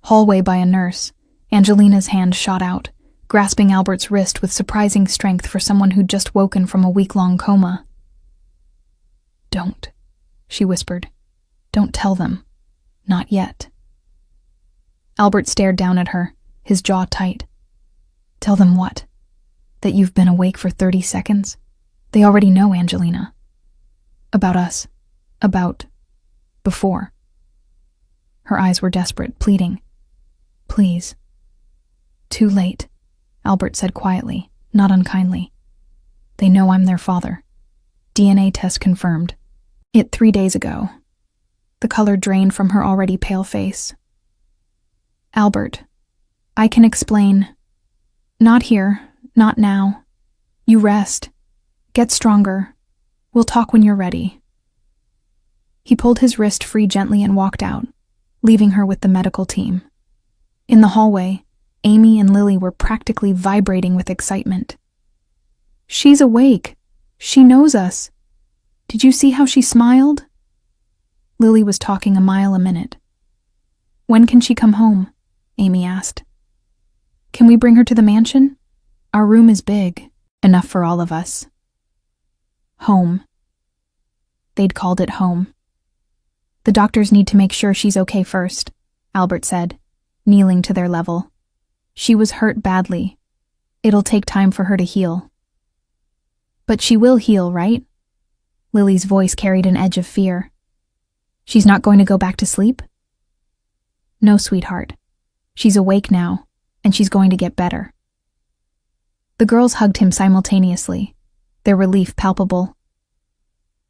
hallway by a nurse, Angelina's hand shot out, grasping Albert's wrist with surprising strength for someone who'd just woken from a week-long coma. "Don't," she whispered. "Don't tell them. Not yet." Albert stared down at her, his jaw tight. "Tell them what? That you've been awake for 30 seconds? They already know, Angelina. About us. About before." Her eyes were desperate, pleading. "Please." "Too late," Albert said quietly, not unkindly. "They know I'm their father. DNA test confirmed. It 3 days ago." The color drained from her already pale face. "Albert, I can explain. Not here, not now. You rest. Get stronger. We'll talk when you're ready." He pulled his wrist free gently and walked out, leaving her with the medical team. In the hallway, Amy and Lily were practically vibrating with excitement. "She's awake. She knows us. Did you see how she smiled?" Lily was talking a mile a minute. "When can she come home?" Amy asked. "Can we bring her to the mansion? Our room is big, enough for all of us." Home. They'd called it home. "The doctors need to make sure she's okay first," Albert said, kneeling to their level. "She was hurt badly. It'll take time for her to heal." "But she will heal, right?" Lily's voice carried an edge of fear. "She's not going to go back to sleep?" "No, sweetheart. She's awake now, and she's going to get better." The girls hugged him simultaneously, their relief palpable.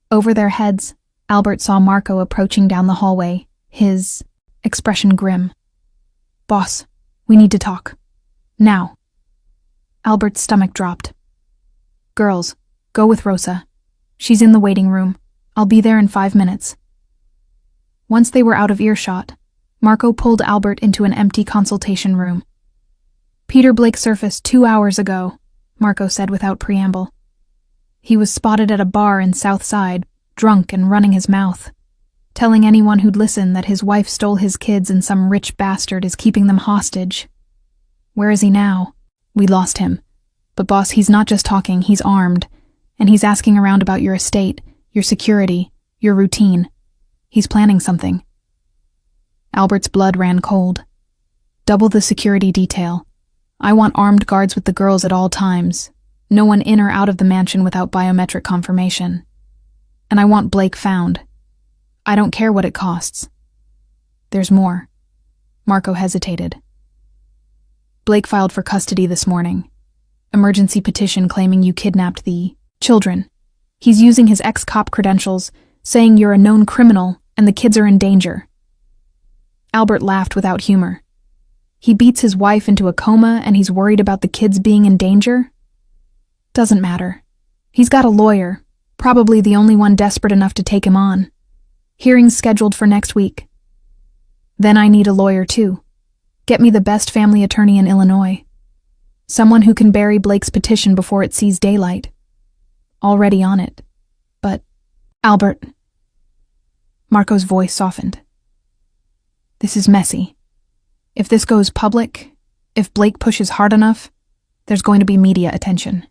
Over their heads, Albert saw Marco approaching down the hallway, his expression grim. "Boss, we need to talk. Now." Albert's stomach dropped. "Girls, go with Rosa. She's in the waiting room. I'll be there in 5 minutes." Once they were out of earshot, Marco pulled Albert into an empty consultation room. Peter Blake surfaced 2 hours ago, Marco said without preamble. He was spotted at a bar in South Side, drunk and running his mouth, telling anyone who'd listen that his wife stole his kids and some rich bastard is keeping them hostage. Where is he now? We lost him. But boss, he's not just talking, he's armed, and he's asking around about your estate, your security, your routine. He's planning something. Albert's blood ran cold. Double the security detail. I want armed guards with the girls at all times. No one in or out of the mansion without biometric confirmation. And I want Blake found. I don't care what it costs. There's more. Marco hesitated. Blake filed for custody this morning. Emergency petition claiming you kidnapped the children. He's using his ex-cop credentials, saying you're a known criminal and the kids are in danger. Albert laughed without humor. He beats his wife into a coma and he's worried about the kids being in danger? Doesn't matter. He's got a lawyer, probably the only one desperate enough to take him on. Hearings scheduled for next week. Then I need a lawyer too. Get me the best family attorney in Illinois. Someone who can bury Blake's petition before it sees daylight. Already on it. But, Albert. Marco's voice softened. This is messy. If this goes public, if Blake pushes hard enough, there's going to be media attention.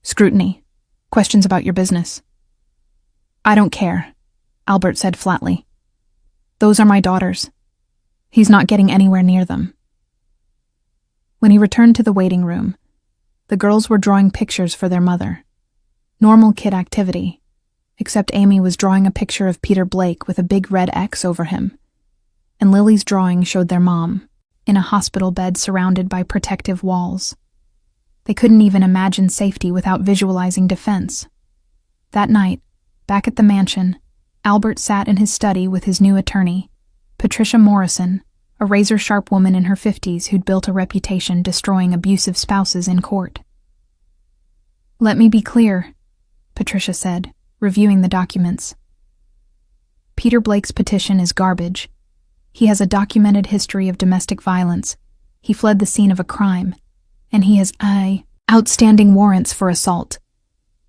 Scrutiny. Questions about your business. I don't care, Albert said flatly. Those are my daughters. He's not getting anywhere near them. When he returned to the waiting room, the girls were drawing pictures for their mother. Normal kid activity, except Amy was drawing a picture of Peter Blake with a big red X over him, and Lily's drawing showed their mom, in a hospital bed surrounded by protective walls. They couldn't even imagine safety without visualizing defense. That night, back at the mansion, Albert sat in his study with his new attorney, Patricia Morrison, a razor-sharp woman in her 50s who'd built a reputation destroying abusive spouses in court. Let me be clear, Patricia said, reviewing the documents. Peter Blake's petition is garbage. He has a documented history of domestic violence. He fled the scene of a crime. And he has outstanding warrants for assault.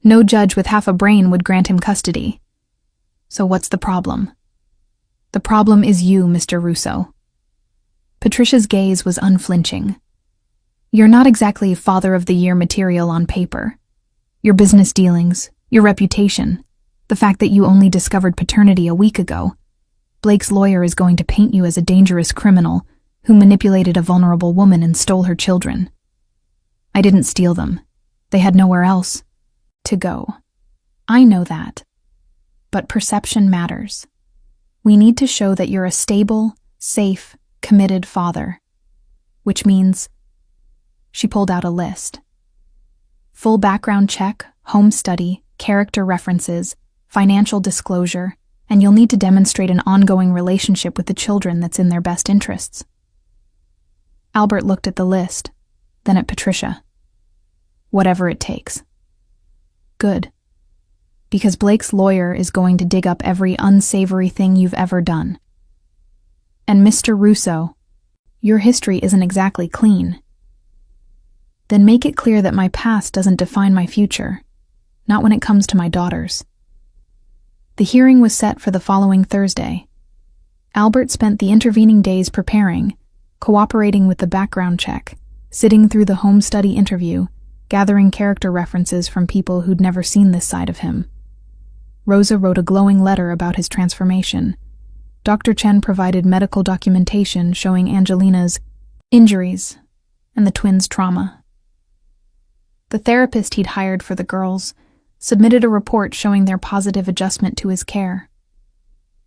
No judge with half a brain would grant him custody. So what's the problem? The problem is you, Mr. Russo. Patricia's gaze was unflinching. You're not exactly father of the year material on paper. Your business dealings, your reputation, the fact that you only discovered paternity a week ago. Blake's lawyer is going to paint you as a dangerous criminal who manipulated a vulnerable woman and stole her children. I didn't steal them. They had nowhere else to go. I know that. But perception matters. We need to show that you're a stable, safe, committed father. Which means... She pulled out a list. Full background check, home study, character references, financial disclosure, and you'll need to demonstrate an ongoing relationship with the children that's in their best interests. Albert looked at the list, then at Patricia. Whatever it takes. Good. Because Blake's lawyer is going to dig up every unsavory thing you've ever done. And Mr. Russo, your history isn't exactly clean. Then make it clear that my past doesn't define my future, not when it comes to my daughters. The hearing was set for the following Thursday. Albert spent the intervening days preparing, cooperating with the background check, sitting through the home study interview, gathering character references from people who'd never seen this side of him. Rosa wrote a glowing letter about his transformation. Dr. Chen provided medical documentation showing Angelina's injuries and the twins' trauma. The therapist he'd hired for the girls submitted a report showing their positive adjustment to his care.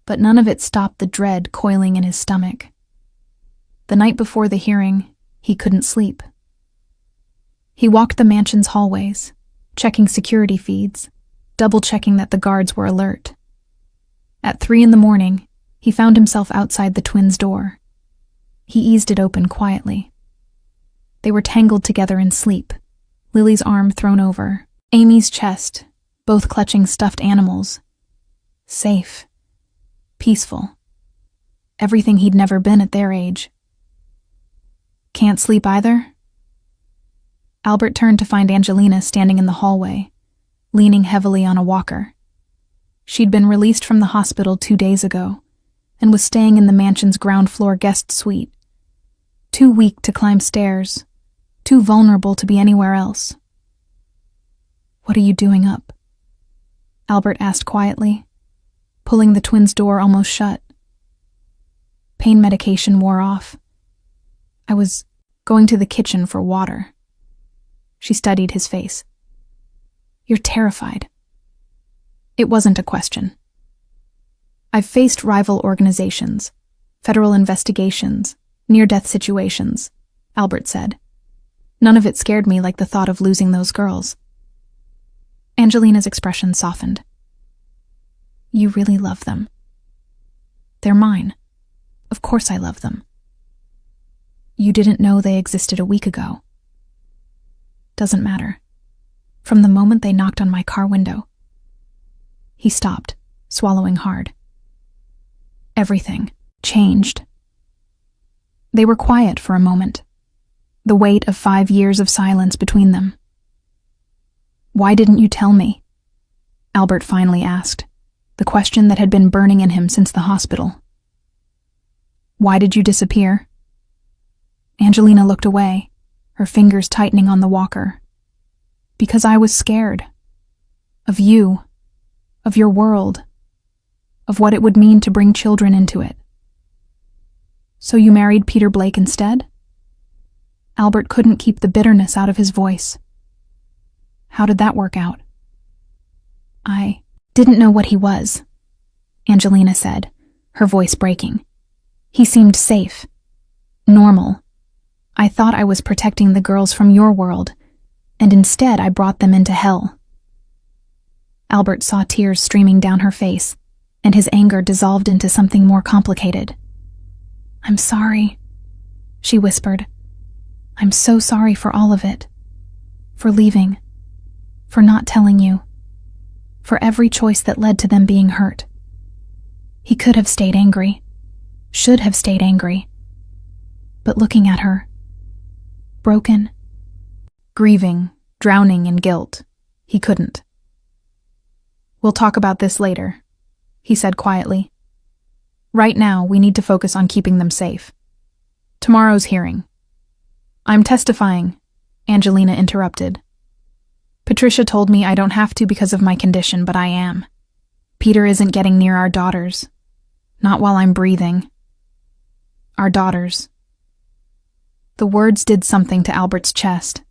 But none of it stopped the dread coiling in his stomach. The night before the hearing, he couldn't sleep. He walked the mansion's hallways, checking security feeds, double-checking that the guards were alert. At 3 a.m, he found himself outside the twins' door. He eased it open quietly. They were tangled together in sleep, Lily's arm thrown over, Amy's chest, both clutching stuffed animals. Safe. Peaceful. Everything he'd never been at their age. Can't sleep either? Albert turned to find Angelina standing in the hallway, leaning heavily on a walker. She'd been released from the hospital 2 days ago and was staying in the mansion's ground-floor guest suite. Too weak to climb stairs, too vulnerable to be anywhere else. "What are you doing up?" Albert asked quietly, pulling the twins' door almost shut. Pain medication wore off. "I was going to the kitchen for water." She studied his face. "You're terrified." It wasn't a question. "I've faced rival organizations, federal investigations, near-death situations," Albert said. "None of it scared me like the thought of losing those girls." Angelina's expression softened. "You really love them." "They're mine. Of course I love them." "You didn't know they existed a week ago." "Doesn't matter. From the moment they knocked on my car window." He stopped, swallowing hard. Everything changed. They were quiet for a moment, the weight of 5 years of silence between them. "Why didn't you tell me?" Albert finally asked, the question that had been burning in him since the hospital. "Why did you disappear?" Angelina looked away, her fingers tightening on the walker. "Because I was scared. Of you. Of your world. Of what it would mean to bring children into it." "So you married Peter Blake instead?" Albert couldn't keep the bitterness out of his voice. "How did that work out?" "I didn't know what he was," Angelina said, her voice breaking. "He seemed safe. Normal. I thought I was protecting the girls from your world, and instead I brought them into hell." Albert saw tears streaming down her face, and his anger dissolved into something more complicated. "I'm sorry," she whispered. "I'm so sorry for all of it. For leaving. For not telling you. For every choice that led to them being hurt." He could have stayed angry. Should have stayed angry. But looking at her, broken, grieving, drowning in guilt, he couldn't. "We'll talk about this later," he said quietly. "Right now, we need to focus on keeping them safe. Tomorrow's hearing." "I'm testifying," Angelina interrupted. "Patricia told me I don't have to because of my condition, but I am. Peter isn't getting near our daughters. Not while I'm breathing. Our daughters." The words did something to Albert's chest.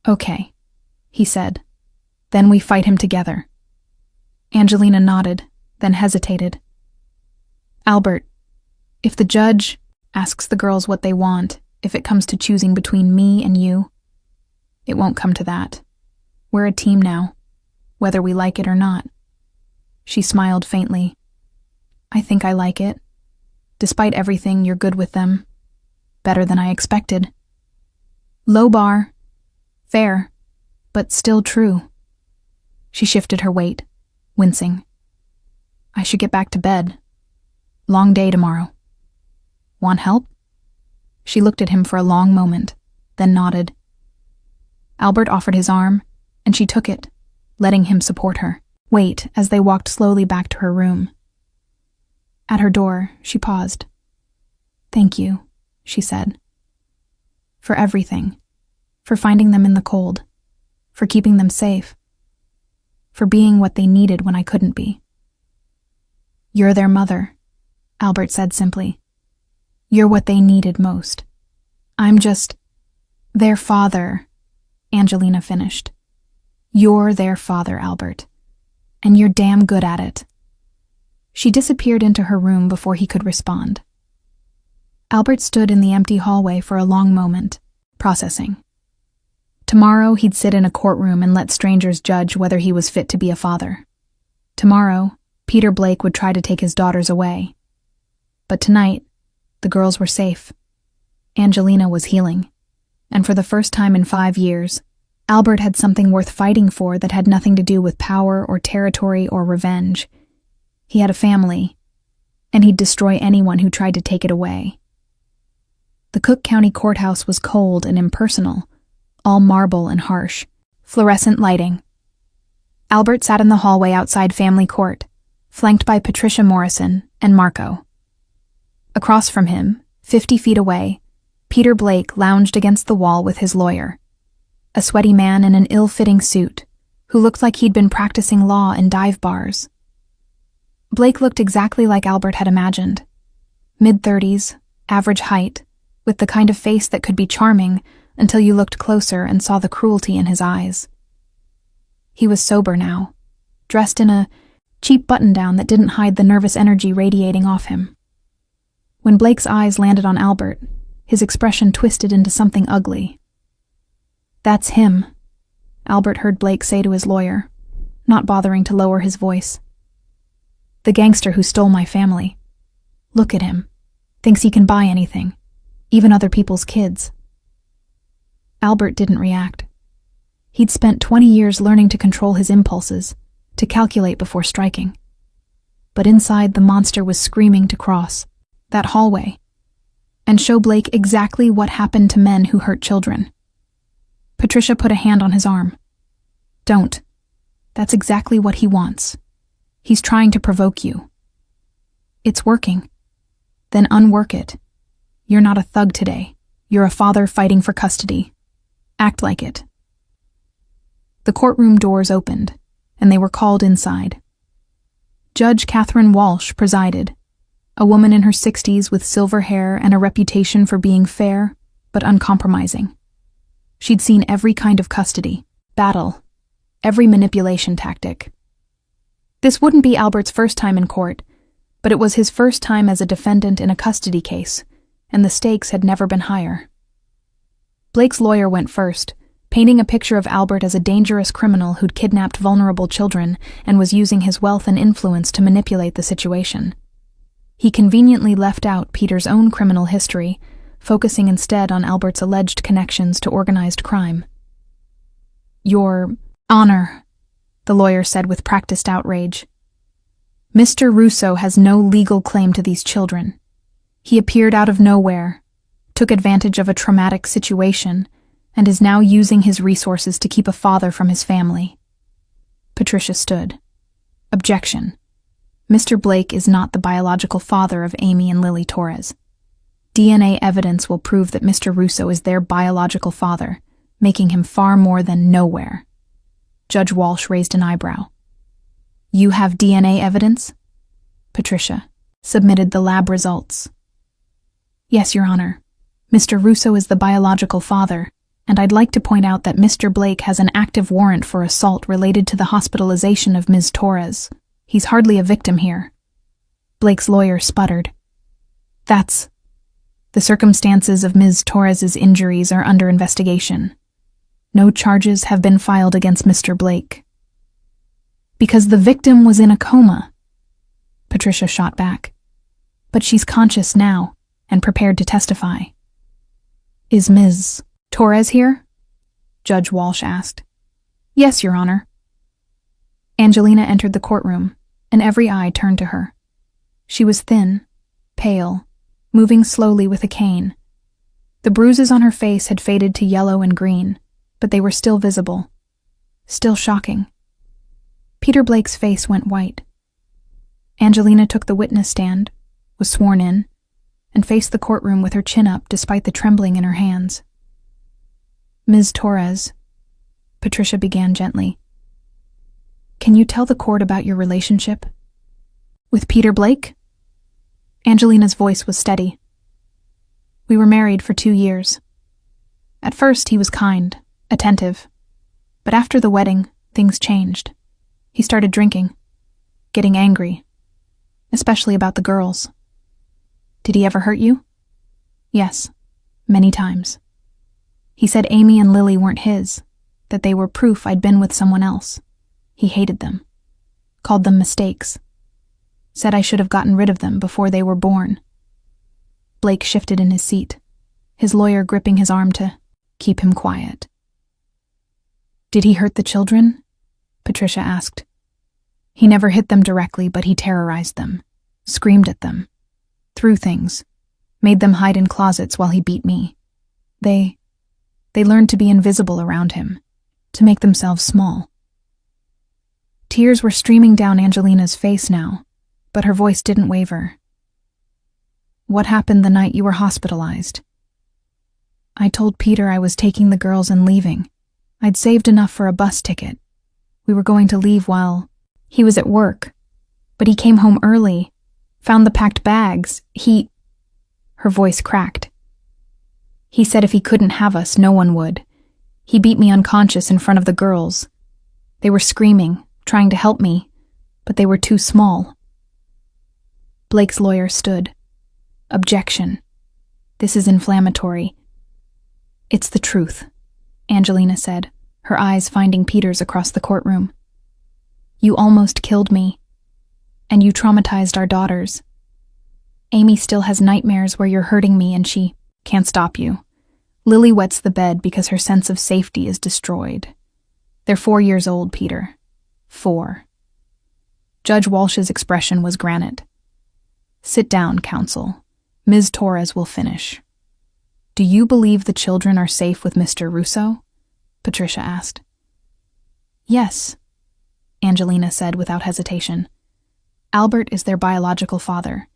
"Okay," he said. "Then we fight him together." Angelina nodded, then hesitated. "Albert, if the judge asks the girls what they want, if it comes to choosing between me and you, it won't come to that. We're a team now, whether we like it or not." She smiled faintly. "I think I like it. Despite everything, you're good with them. Better than I expected. Low bar. Fair, but still true." She shifted her weight, wincing. "I should get back to bed. Long day tomorrow. Want help?" She looked at him for a long moment, then nodded. Albert offered his arm, and she took it, letting him support her. Wait as they walked slowly back to her room. At her door, she paused. "Thank you," she said. "For everything. For finding them in the cold. For keeping them safe. For being what they needed when I couldn't be." "You're their mother," Albert said simply. "You're what they needed most. I'm just their father," Angelina finished. "You're their father, Albert. And you're damn good at it." She disappeared into her room before he could respond. Albert stood in the empty hallway for a long moment, processing. Tomorrow he'd sit in a courtroom and let strangers judge whether he was fit to be a father. Tomorrow, Peter Blake would try to take his daughters away. But tonight, the girls were safe. Angelina was healing. And for the first time in 5 years, Albert had something worth fighting for that had nothing to do with power or territory or revenge. He had a family, and he'd destroy anyone who tried to take it away. The Cook County Courthouse was cold and impersonal, all marble and harsh, fluorescent lighting. Albert sat in the hallway outside family court, flanked by Patricia Morrison and Marco. Across from him, 50 feet away, Peter Blake lounged against the wall with his lawyer, a sweaty man in an ill-fitting suit who looked like he'd been practicing law in dive bars. Blake looked exactly like Albert had imagined. Mid-30s, average height, with the kind of face that could be charming until you looked closer and saw the cruelty in his eyes. He was sober now, dressed in a cheap button-down that didn't hide the nervous energy radiating off him. When Blake's eyes landed on Albert, his expression twisted into something ugly. "That's him," Albert heard Blake say to his lawyer, not bothering to lower his voice. "The gangster who stole my family. Look at him. Thinks he can buy anything, even other people's kids." Albert didn't react. He'd spent 20 years learning to control his impulses, to calculate before striking. But inside, the monster was screaming to cross that hallway and show Blake exactly what happened to men who hurt children. Patricia put a hand on his arm. "Don't. That's exactly what he wants. He's trying to provoke you." "It's working." "Then unwork it. You're not a thug today. You're a father fighting for custody. Act like it." The courtroom doors opened, and they were called inside. Judge Catherine Walsh presided, a woman in her 60s with silver hair and a reputation for being fair but uncompromising. She'd seen every kind of custody, battle, every manipulation tactic. This wouldn't be Albert's first time in court, but it was his first time as a defendant in a custody case, and the stakes had never been higher. Blake's lawyer went first, painting a picture of Albert as a dangerous criminal who'd kidnapped vulnerable children and was using his wealth and influence to manipulate the situation. He conveniently left out Peter's own criminal history, focusing instead on Albert's alleged connections to organized crime. "Your Honor," the lawyer said with practiced outrage. "Mr. Russo has no legal claim to these children. He appeared out of nowhere, took advantage of a traumatic situation, and is now using his resources to keep a father from his family." Patricia stood. "Objection. Mr. Blake is not the biological father of Amy and Lily Torres. DNA evidence will prove that Mr. Russo is their biological father, making him far more than nowhere." Judge Walsh raised an eyebrow. "You have DNA evidence?" Patricia submitted the lab results. "Yes, Your Honor. Mr. Russo is the biological father, and I'd like to point out that Mr. Blake has an active warrant for assault related to the hospitalization of Ms. Torres. He's hardly a victim here." Blake's lawyer sputtered. The circumstances of Ms. Torres's injuries are under investigation. No charges have been filed against Mr. Blake." "Because the victim was in a coma," Patricia shot back. "But she's conscious now and prepared to testify." "Is Ms. Torres here?" Judge Walsh asked. "Yes, Your Honor." Angelina entered the courtroom, and every eye turned to her. She was thin, pale, moving slowly with a cane. The bruises on her face had faded to yellow and green, but they were still visible, still shocking. Peter Blake's face went white. Angelina took the witness stand, was sworn in, and faced the courtroom with her chin up despite the trembling in her hands. "Ms. Torres," Patricia began gently, "can you tell the court about your relationship?" "With Peter Blake?" Angelina's voice was steady. "We were married for 2 years. At first, he was kind, attentive. But after the wedding, things changed. He started drinking, getting angry, especially about the girls." "Did he ever hurt you?" "Yes, many times. He said Amy and Lily weren't his, that they were proof I'd been with someone else. He hated them, called them mistakes, said I should have gotten rid of them before they were born." Blake shifted in his seat, his lawyer gripping his arm to keep him quiet. "Did he hurt the children?" Patricia asked. "He never hit them directly, but he terrorized them, screamed at them, threw things, made them hide in closets while he beat me. They learned to be invisible around him, to make themselves small. Tears were streaming down Angelina's face now, but her voice didn't waver. What happened the night you were hospitalized? I told Peter I was taking the girls and leaving. I'd saved enough for a bus ticket. We were going to leave while he was at work, but he came home early, found the packed bags. Her voice cracked. He said if he couldn't have us, no one would. He beat me unconscious in front of the girls. They were screaming, trying to help me, but they were too small. Blake's lawyer stood. Objection. This is inflammatory. It's the truth, Angelina said, her eyes finding Peter's across the courtroom. You almost killed me, and you traumatized our daughters. Amy still has nightmares where you're hurting me and she can't stop you. Lily wets the bed because her sense of safety is destroyed. They're 4 years old, Peter. 4. Judge Walsh's expression was granite. Sit down, counsel. Ms. Torres will finish. Do you believe the children are safe with Mr. Russo? Patricia asked. Yes, Angelina said without hesitation. Albert is their biological father.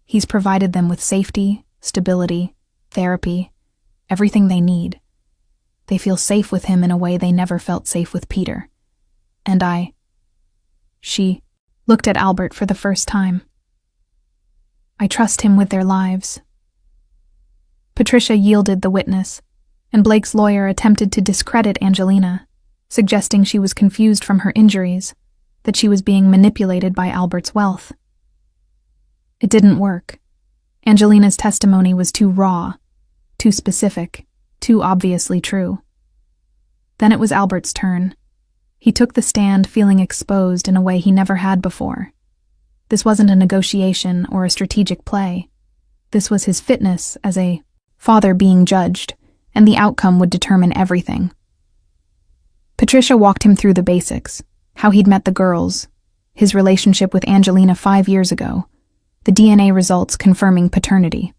He's provided them with safety, stability, therapy, everything they need. They feel safe with him in a way they never felt safe with Peter. And she looked at Albert for the first time. I trust him with their lives. Patricia yielded the witness, and Blake's lawyer attempted to discredit Angelina, suggesting she was confused from her injuries, that she was being manipulated by Albert's wealth. It didn't work. Angelina's testimony was too raw, too specific, too obviously true. Then it was Albert's turn. He took the stand feeling exposed in a way he never had before. This wasn't a negotiation or a strategic play. This was his fitness as a father being judged, and the outcome would determine everything. Patricia walked him through the basics, how he'd met the girls, his relationship with Angelina 5 years ago, the DNA results confirming paternity.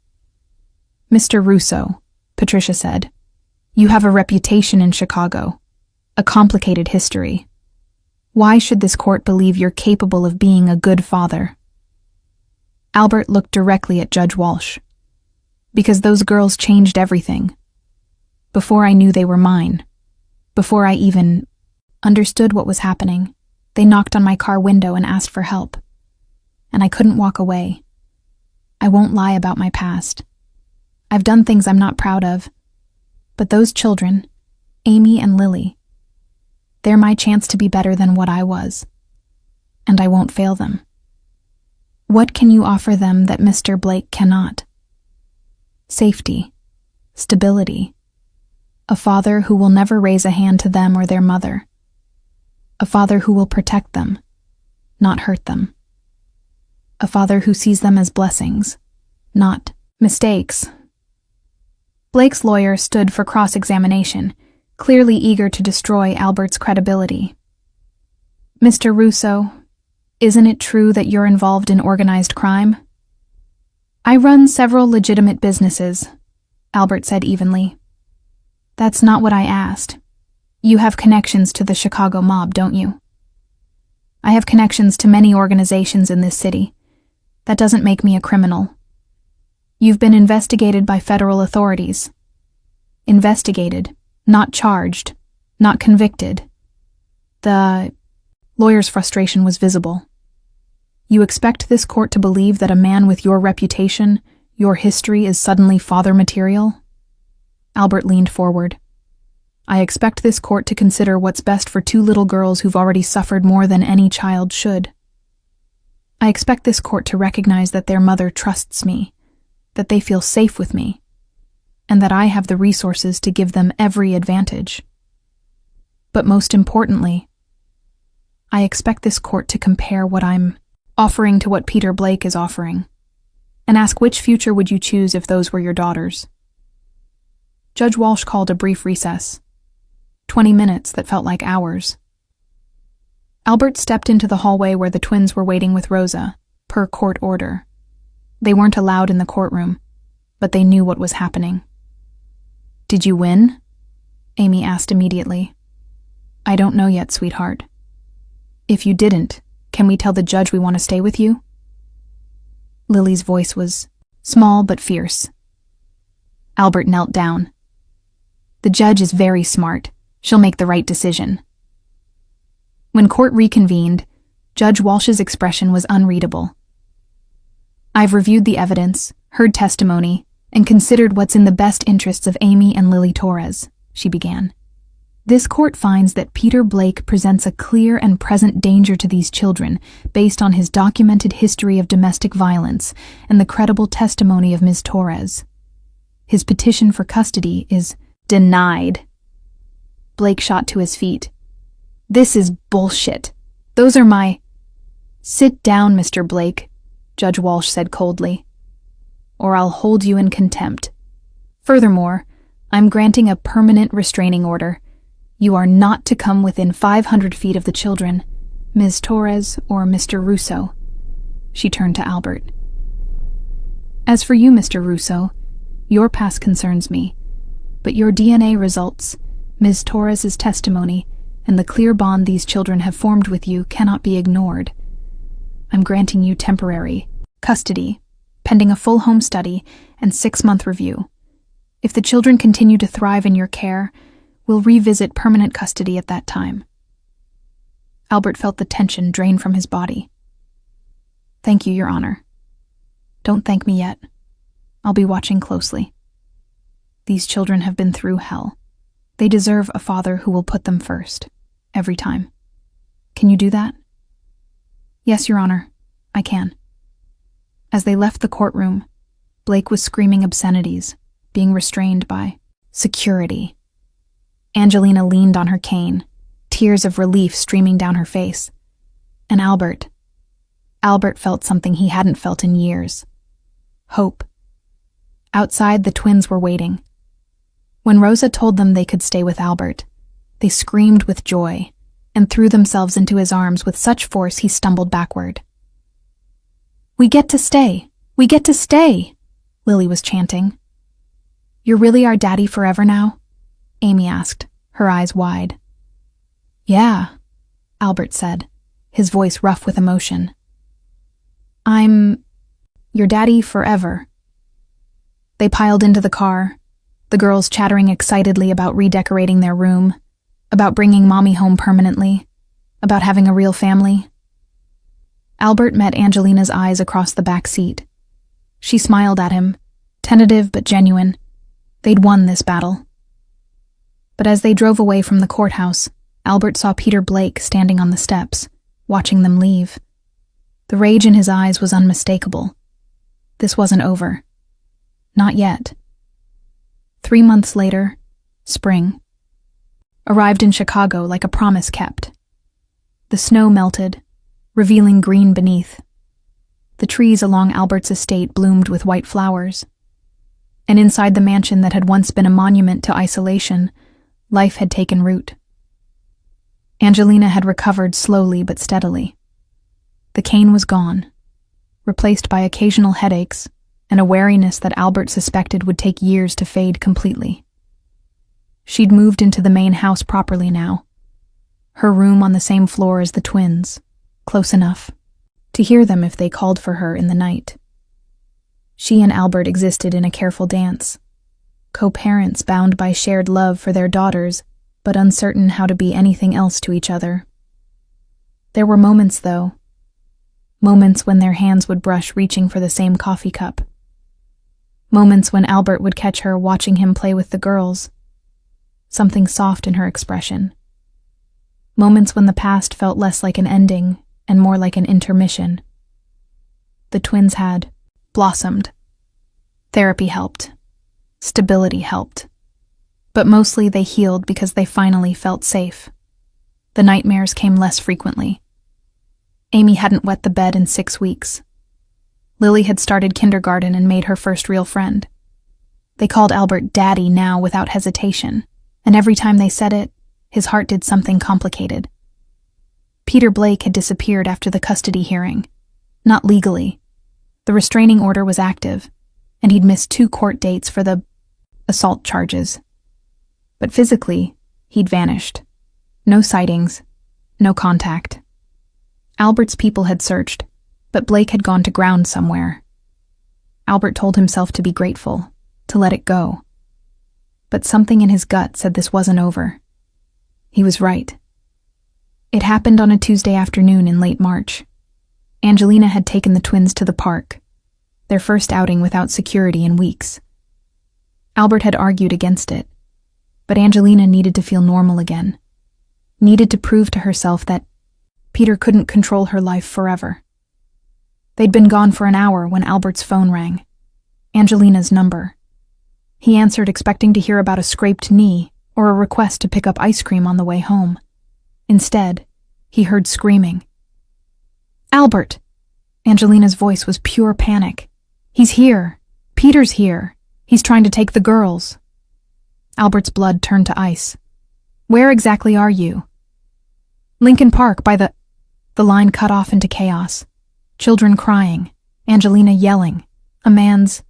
Mr. Russo, Patricia said, you have a reputation in Chicago, a complicated history. Why should this court believe you're capable of being a good father? Albert looked directly at Judge Walsh. Because those girls changed everything. Before I knew they were mine, before I even understood what was happening, they knocked on my car window and asked for help. And I couldn't walk away. I won't lie about my past. I've done things I'm not proud of. But those children, Amy and Lily, they're my chance to be better than what I was. And I won't fail them. What can you offer them that Mr. Blake cannot? Safety, stability, a father who will never raise a hand to them or their mother, a father who will protect them, not hurt them, a father who sees them as blessings, not mistakes. Blake's lawyer stood for cross-examination, clearly eager to destroy Albert's credibility. Mr. Russo, isn't it true that you're involved in organized crime? I run several legitimate businesses, Albert said evenly. That's not what I asked. You have connections to the Chicago mob, don't you? I have connections to many organizations in this city. That doesn't make me a criminal. You've been investigated by federal authorities. Investigated, not charged, not convicted. The lawyer's frustration was visible. You expect this court to believe that a man with your reputation, your history, is suddenly father material? Albert leaned forward. I expect this court to consider what's best for 2 little girls who've already suffered more than any child should. I expect this court to recognize that their mother trusts me, that they feel safe with me, and that I have the resources to give them every advantage. But most importantly, I expect this court to compare what I'm offering to what Peter Blake is offering, and ask which future would you choose if those were your daughters. Judge Walsh called a brief recess. 20 minutes that felt like hours. Albert stepped into the hallway where the twins were waiting with Rosa, per court order. They weren't allowed in the courtroom, but they knew what was happening. Did you win? Amy asked immediately. I don't know yet, sweetheart. If you didn't, can we tell the judge we want to stay with you? Lily's voice was small but fierce. Albert knelt down. The judge is very smart. She'll make the right decision. When court reconvened, Judge Walsh's expression was unreadable. I've reviewed the evidence, heard testimony, and considered what's in the best interests of Amy and Lily Torres, she began. This court finds that Peter Blake presents a clear and present danger to these children based on his documented history of domestic violence and the credible testimony of Ms. Torres. His petition for custody is denied. Blake shot to his feet. This is bullshit. Those are my... Sit down, Mr. Blake, Judge Walsh said coldly, or I'll hold you in contempt. Furthermore, I'm granting a permanent restraining order. You are not to come within 500 feet of the children, Ms. Torres or Mr. Russo. She turned to Albert. As for you, Mr. Russo, your past concerns me, but your DNA results, Ms. Torres's testimony, and the clear bond these children have formed with you cannot be ignored. I'm granting you temporary custody, pending a full home study and 6-month review. If the children continue to thrive in your care, we'll revisit permanent custody at that time. Albert felt the tension drain from his body. Thank you, Your Honor. Don't thank me yet. I'll be watching closely. These children have been through hell. They deserve a father who will put them first, every time. Can you do that? Yes, Your Honor, I can. As they left the courtroom, Blake was screaming obscenities, being restrained by security. Angelina leaned on her cane, tears of relief streaming down her face. And Albert felt something he hadn't felt in years. Hope. Outside, the twins were waiting. When Rosa told them they could stay with Albert, they screamed with joy and threw themselves into his arms with such force he stumbled backward. We get to stay! We get to stay! Lily was chanting. You're really our daddy forever now? Amy asked, her eyes wide. Yeah, Albert said, his voice rough with emotion. I'm your daddy forever. They piled into the car, the girls chattering excitedly about redecorating their room, about bringing Mommy home permanently, about having a real family. Albert met Angelina's eyes across the back seat. She smiled at him, tentative but genuine. They'd won this battle. But as they drove away from the courthouse, Albert saw Peter Blake standing on the steps, watching them leave. The rage in his eyes was unmistakable. This wasn't over. Not yet. 3 months later, spring arrived in Chicago like a promise kept. The snow melted, revealing green beneath. The trees along Albert's estate bloomed with white flowers. And inside the mansion that had once been a monument to isolation, life had taken root. Angelina had recovered slowly but steadily. The cane was gone, replaced by occasional headaches and a wariness that Albert suspected would take years to fade completely. She'd moved into the main house properly now, her room on the same floor as the twins, close enough to hear them if they called for her in the night. She and Albert existed in a careful dance, co-parents bound by shared love for their daughters, but uncertain how to be anything else to each other. There were moments, though, moments when their hands would brush reaching for the same coffee cup. Moments when Albert would catch her watching him play with the girls, something soft in her expression. Moments when the past felt less like an ending and more like an intermission. The twins had blossomed. Therapy helped. Stability helped. But mostly they healed because they finally felt safe. The nightmares came less frequently. Amy hadn't wet the bed in 6 weeks. Lily had started kindergarten and made her first real friend. They called Albert Daddy now without hesitation, and every time they said it, his heart did something complicated. Peter Blake had disappeared after the custody hearing. Not legally. The restraining order was active, and he'd missed 2 court dates for the assault charges. But physically, he'd vanished. No sightings, no contact. Albert's people had searched, but Blake had gone to ground somewhere. Albert told himself to be grateful, to let it go. But something in his gut said this wasn't over. He was right. It happened on a Tuesday afternoon in late March. Angelina had taken the twins to the park, their first outing without security in weeks. Albert had argued against it, but Angelina needed to feel normal again, needed to prove to herself that Peter couldn't control her life forever. They'd been gone for an hour when Albert's phone rang. Angelina's number. He answered expecting to hear about a scraped knee or a request to pick up ice cream on the way home. Instead, he heard screaming. "Albert!" Angelina's voice was pure panic. "He's here. Peter's here. He's trying to take the girls." Albert's blood turned to ice. "Where exactly are you?" "Lincoln Park by the..." The line cut off into chaos. Children crying, Angelina yelling, a man's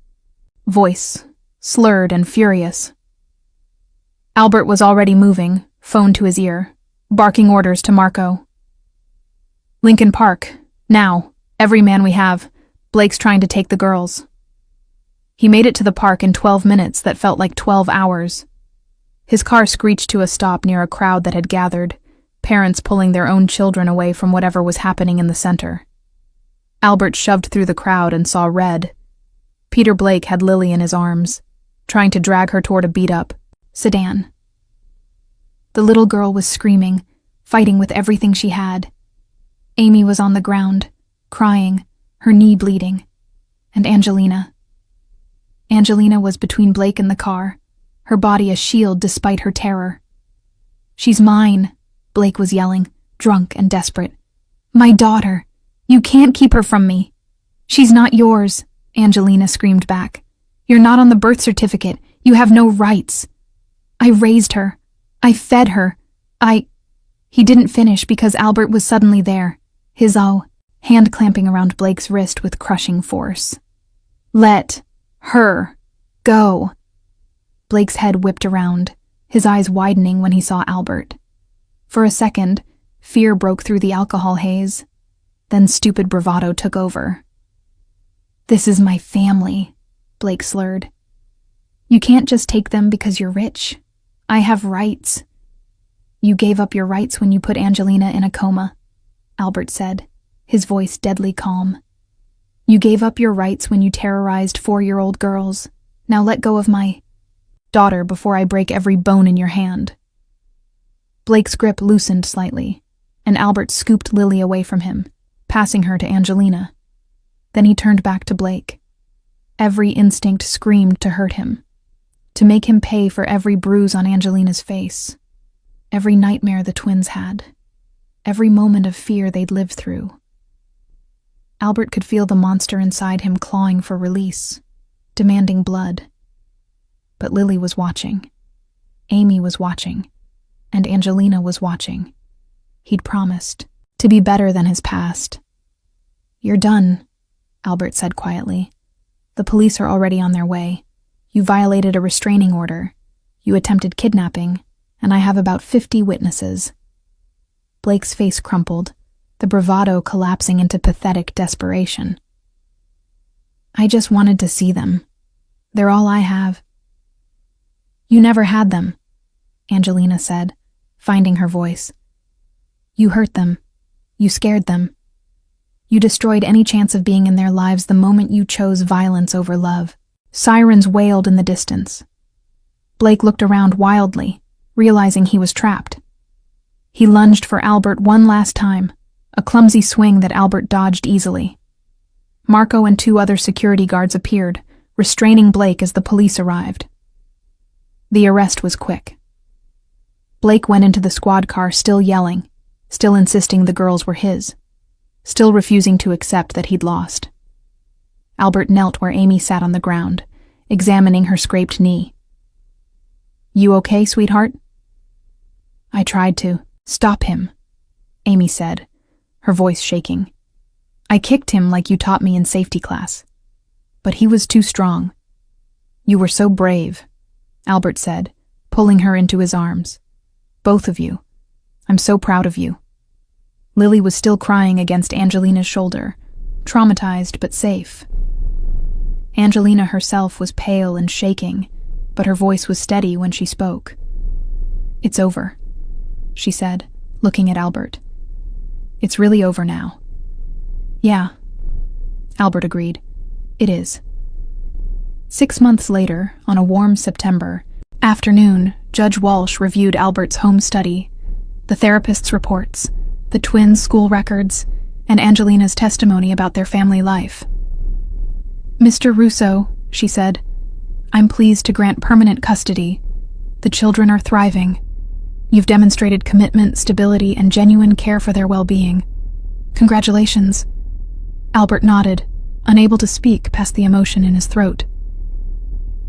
voice, slurred and furious. Albert was already moving, phone to his ear, barking orders to Marco. "Lincoln Park, now, every man we have. Blake's trying to take the girls." He made it to the park in 12 minutes that felt like 12 hours. His car screeched to a stop near a crowd that had gathered, parents pulling their own children away from whatever was happening in the center. Albert shoved through the crowd and saw red. Peter Blake had Lily in his arms, trying to drag her toward a beat-up sedan. The little girl was screaming, fighting with everything she had. Amy was on the ground, crying, her knee bleeding. And Angelina. Angelina was between Blake and the car, her body a shield despite her terror. "She's mine," Blake was yelling, drunk and desperate. "My daughter. You can't keep her from me." "She's not yours," Angelina screamed back. "You're not on the birth certificate. You have no rights. I raised her. I fed her. He didn't finish because Albert was suddenly there, his hand clamping around Blake's wrist with crushing force. "Let her go." Blake's head whipped around, his eyes widening when he saw Albert. For a second, fear broke through the alcohol haze. Then stupid bravado took over. "This is my family," Blake slurred. "You can't just take them because you're rich. I have rights." "You gave up your rights when you put Angelina in a coma," Albert said, his voice deadly calm. "You gave up your rights when you terrorized 4-year-old girls. Now let go of my daughter before I break every bone in your hand." Blake's grip loosened slightly, and Albert scooped Lily away from him, passing her to Angelina. Then he turned back to Blake. Every instinct screamed to hurt him, to make him pay for every bruise on Angelina's face, every nightmare the twins had, every moment of fear they'd lived through. Albert could feel the monster inside him clawing for release, demanding blood. But Lily was watching. Amy was watching. And Angelina was watching. He'd promised to be better than his past. "You're done," Albert said quietly. "The police are already on their way. You violated a restraining order. You attempted kidnapping, and I have about 50 witnesses." Blake's face crumpled, the bravado collapsing into pathetic desperation. "I just wanted to see them. They're all I have." "You never had them," Angelina said, finding her voice. "You hurt them. You scared them. You destroyed any chance of being in their lives the moment you chose violence over love." Sirens wailed in the distance. Blake looked around wildly, realizing he was trapped. He lunged for Albert one last time, a clumsy swing that Albert dodged easily. Marco and 2 other security guards appeared, restraining Blake as the police arrived. The arrest was quick. Blake went into the squad car still yelling, still insisting the girls were his, still refusing to accept that he'd lost. Albert knelt where Amy sat on the ground, examining her scraped knee. "You okay, sweetheart?" "I tried to stop him," Amy said, her voice shaking. "I kicked him like you taught me in safety class. But he was too strong." "You were so brave," Albert said, pulling her into his arms. "Both of you. I'm so proud of you." Lily was still crying against Angelina's shoulder, traumatized but safe. Angelina herself was pale and shaking, but her voice was steady when she spoke. "It's over," she said, looking at Albert. "It's really over now." "Yeah," Albert agreed. "It is." 6 months later, on a warm September afternoon, Judge Walsh reviewed Albert's home study, the therapist's reports, the twins' school records, and Angelina's testimony about their family life. "Mr. Russo," she said, "I'm pleased to grant permanent custody. The children are thriving. You've demonstrated commitment, stability, and genuine care for their well-being. Congratulations." Albert nodded, unable to speak past the emotion in his throat.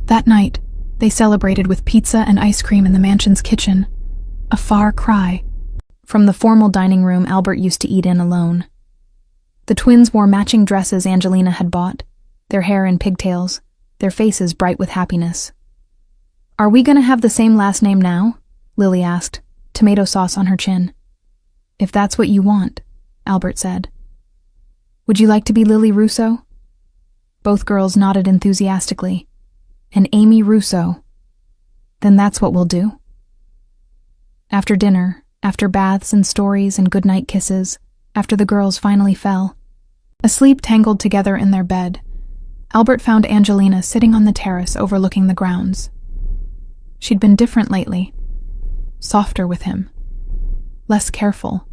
That night, they celebrated with pizza and ice cream in the mansion's kitchen, a far cry from the formal dining room Albert used to eat in alone. The twins wore matching dresses Angelina had bought, their hair in pigtails, their faces bright with happiness. "Are we going to have the same last name now?" Lily asked, tomato sauce on her chin. "If that's what you want," Albert said. "Would you like to be Lily Russo?" Both girls nodded enthusiastically. "And Amy Russo." "Then that's what we'll do." After dinner, after baths and stories and goodnight kisses, after the girls finally fell, asleep tangled together in their bed, Albert found Angelina sitting on the terrace overlooking the grounds. She'd been different lately, softer with him, less careful.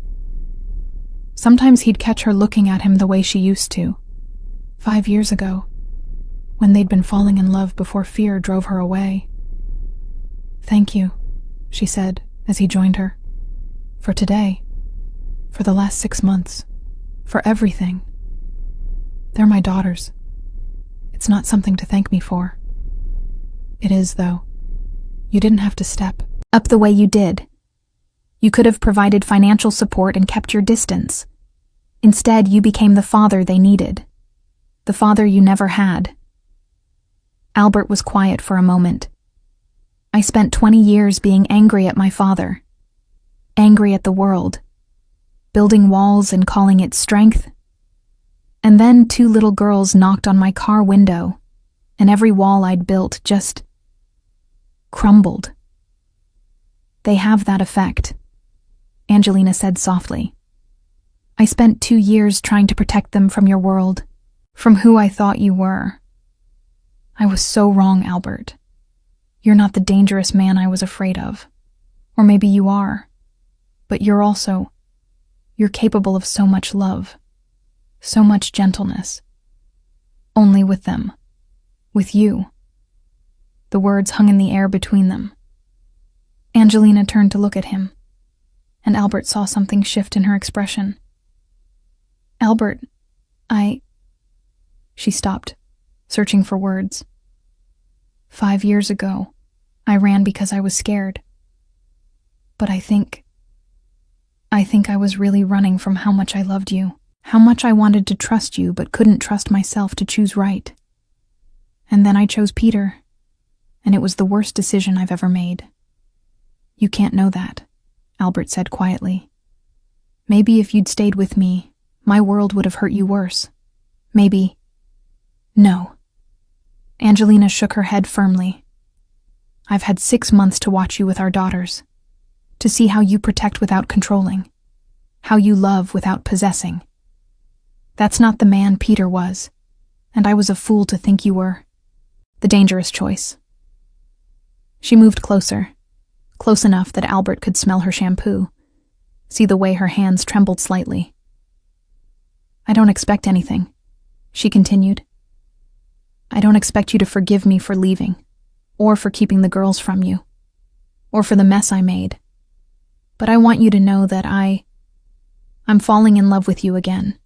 Sometimes he'd catch her looking at him the way she used to, 5 years ago, when they'd been falling in love before fear drove her away. "Thank you," she said as he joined her. "For today, for the last 6 months, for everything. They're my daughters. It's not something to thank me for." "It is, though. You didn't have to step up the way you did. You could have provided financial support and kept your distance. Instead, you became the father they needed, the father you never had." Albert was quiet for a moment. "I spent 20 years being angry at my father, angry at the world, building walls and calling it strength. And then 2 little girls knocked on my car window, and every wall I'd built just crumbled." "They have that effect," Angelina said softly. "I spent 2 years trying to protect them from your world, from who I thought you were. I was so wrong, Albert. You're not the dangerous man I was afraid of. Or maybe you are. But you're capable of so much love, so much gentleness. Only with them. With you." The words hung in the air between them. Angelina turned to look at him, and Albert saw something shift in her expression. "Albert, She stopped, searching for words. 5 years ago, I ran because I was scared. But I think I was really running from how much I loved you, how much I wanted to trust you but couldn't trust myself to choose right. And then I chose Peter, and it was the worst decision I've ever made." "You can't know that," Albert said quietly. "Maybe if you'd stayed with me, my world would have hurt you worse. Maybe—" "No." Angelina shook her head firmly. "I've had 6 months to watch you with our daughters, to see how you protect without controlling, how you love without possessing. That's not the man Peter was, and I was a fool to think you were. The dangerous choice." She moved closer, close enough that Albert could smell her shampoo, see the way her hands trembled slightly. "I don't expect anything," she continued. "I don't expect you to forgive me for leaving, or for keeping the girls from you, or for the mess I made. But I want you to know that I'm falling in love with you again,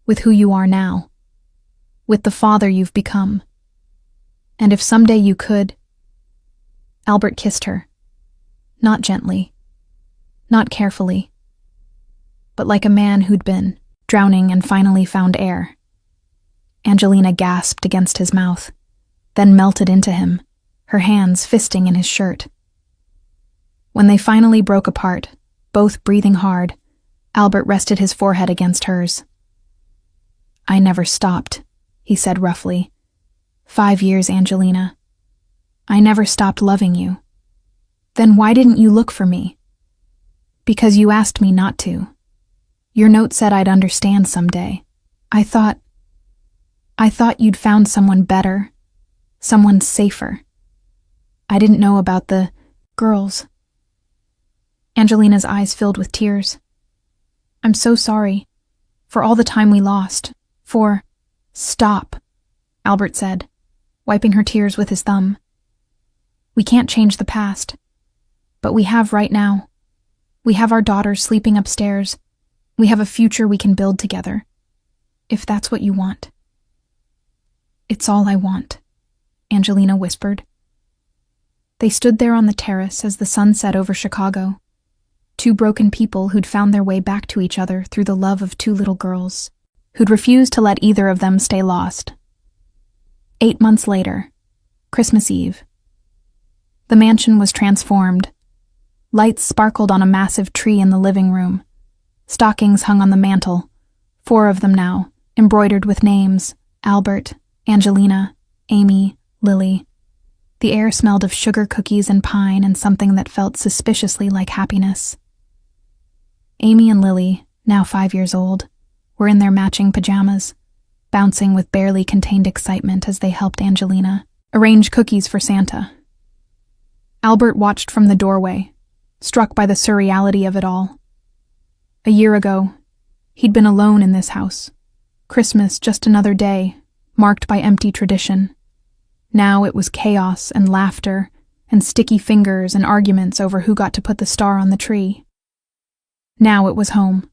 with who you are now, with the father you've become. And if someday you could—" Albert kissed her, not gently, not carefully, but like a man who'd been drowning and finally found air. Angelina gasped against his mouth, then melted into him, her hands fisting in his shirt. When they finally broke apart, both breathing hard, Albert rested his forehead against hers. "I never stopped," he said roughly. 5 years, Angelina. I never stopped loving you. Then why didn't you look for me?" "Because you asked me not to. Your note said I'd understand someday. I thought you'd found someone better, someone safer. I didn't know about the girls." Angelina's eyes filled with tears. "I'm so sorry. For all the time we lost. Stop," Albert said, wiping her tears with his thumb. "We can't change the past. But we have right now. We have our daughters sleeping upstairs. We have a future we can build together. If that's what you want." "It's all I want," Angelina whispered. They stood there on the terrace as the sun set over Chicago. 2 broken people who'd found their way back to each other through the love of 2 little girls, who'd refused to let either of them stay lost. 8 months later, Christmas Eve. The mansion was transformed. Lights sparkled on a massive tree in the living room. Stockings hung on the mantel, 4 of them now, embroidered with names: Albert, Angelina, Amy, Lily. The air smelled of sugar cookies and pine and something that felt suspiciously like happiness. Amy and Lily, now 5 years old, were in their matching pajamas, bouncing with barely contained excitement as they helped Angelina arrange cookies for Santa. Albert watched from the doorway, struck by the surreality of it all. A year ago, he'd been alone in this house. Christmas just another day, marked by empty tradition. Now it was chaos and laughter and sticky fingers and arguments over who got to put the star on the tree. Now it was home.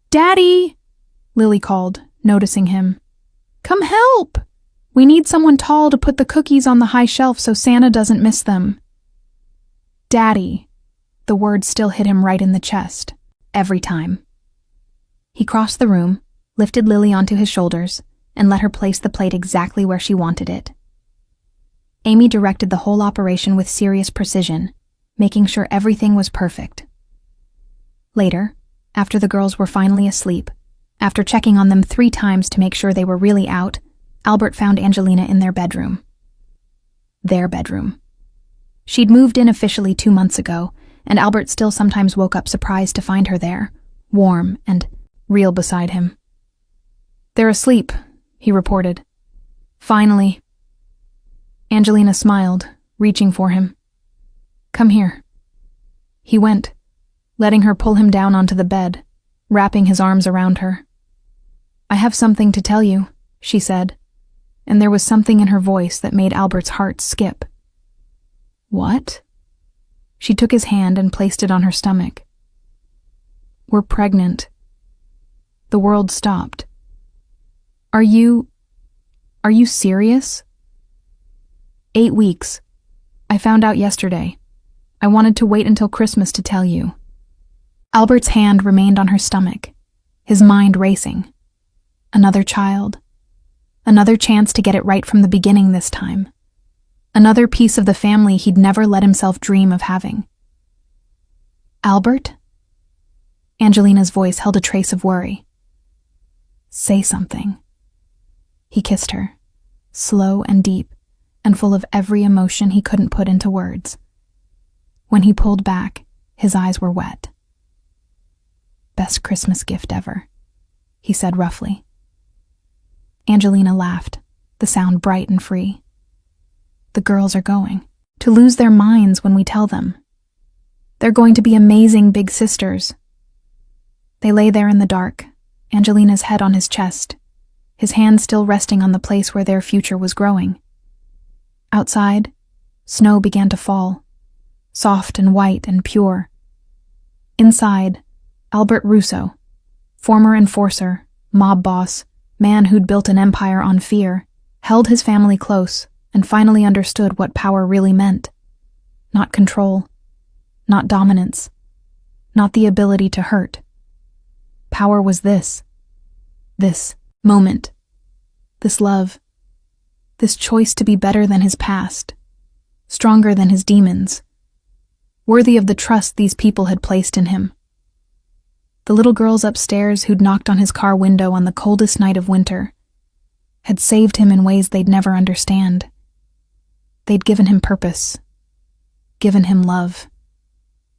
"Daddy!" Lily called, noticing him. "Come help! We need someone tall to put the cookies on the high shelf so Santa doesn't miss them." "Daddy." The word still hit him right in the chest, every time. He crossed the room, lifted Lily onto his shoulders, and let her place the plate exactly where she wanted it. Amy directed the whole operation with serious precision, making sure everything was perfect. Later, after the girls were finally asleep, after checking on them 3 times to make sure they were really out, Albert found Angelina in their bedroom. Their bedroom. She'd moved in officially 2 months ago, and Albert still sometimes woke up surprised to find her there, warm and real beside him. "They're asleep," he reported. "Finally." Angelina smiled, reaching for him. "Come here." He went, letting her pull him down onto the bed, wrapping his arms around her. "I have something to tell you," she said, and there was something in her voice that made Albert's heart skip. "What?" She took his hand and placed it on her stomach. "We're pregnant." The world stopped. Are you serious?" 8 weeks. I found out yesterday. I wanted to wait until Christmas to tell you." Albert's hand remained on her stomach, his mind racing. Another child. Another chance to get it right from the beginning this time. Another piece of the family he'd never let himself dream of having. "Albert?" Angelina's voice held a trace of worry. "Say something." He kissed her, slow and deep, and full of every emotion he couldn't put into words. When he pulled back, his eyes were wet. "Best Christmas gift ever," he said roughly. Angelina laughed, the sound bright and free. "The girls are going to lose their minds when we tell them. They're going to be amazing big sisters." They lay there in the dark, Angelina's head on his chest, his hand still resting on the place where their future was growing. Outside, snow began to fall, soft and white and pure. Inside, Albert Russo, former enforcer, mob boss, man who'd built an empire on fear, held his family close and finally understood what power really meant. Not control, not dominance, not the ability to hurt. Power was this moment, this love, this choice to be better than his past, stronger than his demons. worthy of the trust these people had placed in him. The little girls upstairs who'd knocked on his car window on the coldest night of winter had saved him in ways they'd never understand. They'd given him purpose, given him love,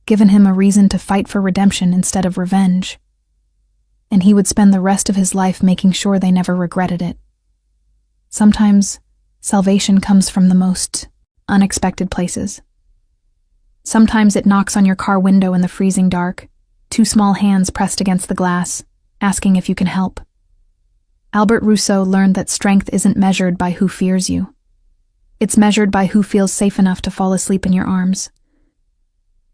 given him a reason to fight for redemption instead of revenge. And he would spend the rest of his life making sure they never regretted it. Sometimes, salvation comes from the most unexpected places. Sometimes it knocks on your car window in the freezing dark, two small hands pressed against the glass, asking if you can help. Albert Rousseau learned that strength isn't measured by who fears you. It's measured by who feels safe enough to fall asleep in your arms.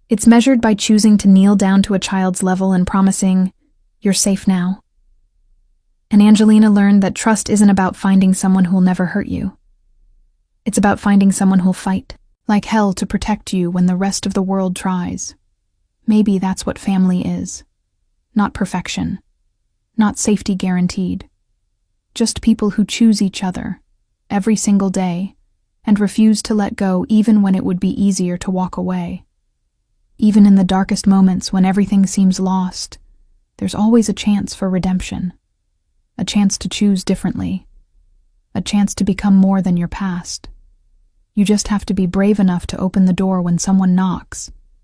It's measured by choosing to kneel down to a child's level and promising, "You're safe now." And Angelina learned that trust isn't about finding someone who'll never hurt you. It's about finding someone who'll fight like hell to protect you when the rest of the world tries. Maybe that's what family is. Not perfection. Not safety guaranteed. Just people who choose each other every single day and refuse to let go even when it would be easier to walk away. Even in the darkest moments when everything seems lost, there's always a chance for redemption. A chance to choose differently. A chance to become more than your past. You just have to be brave enough to open the door when someone knocks,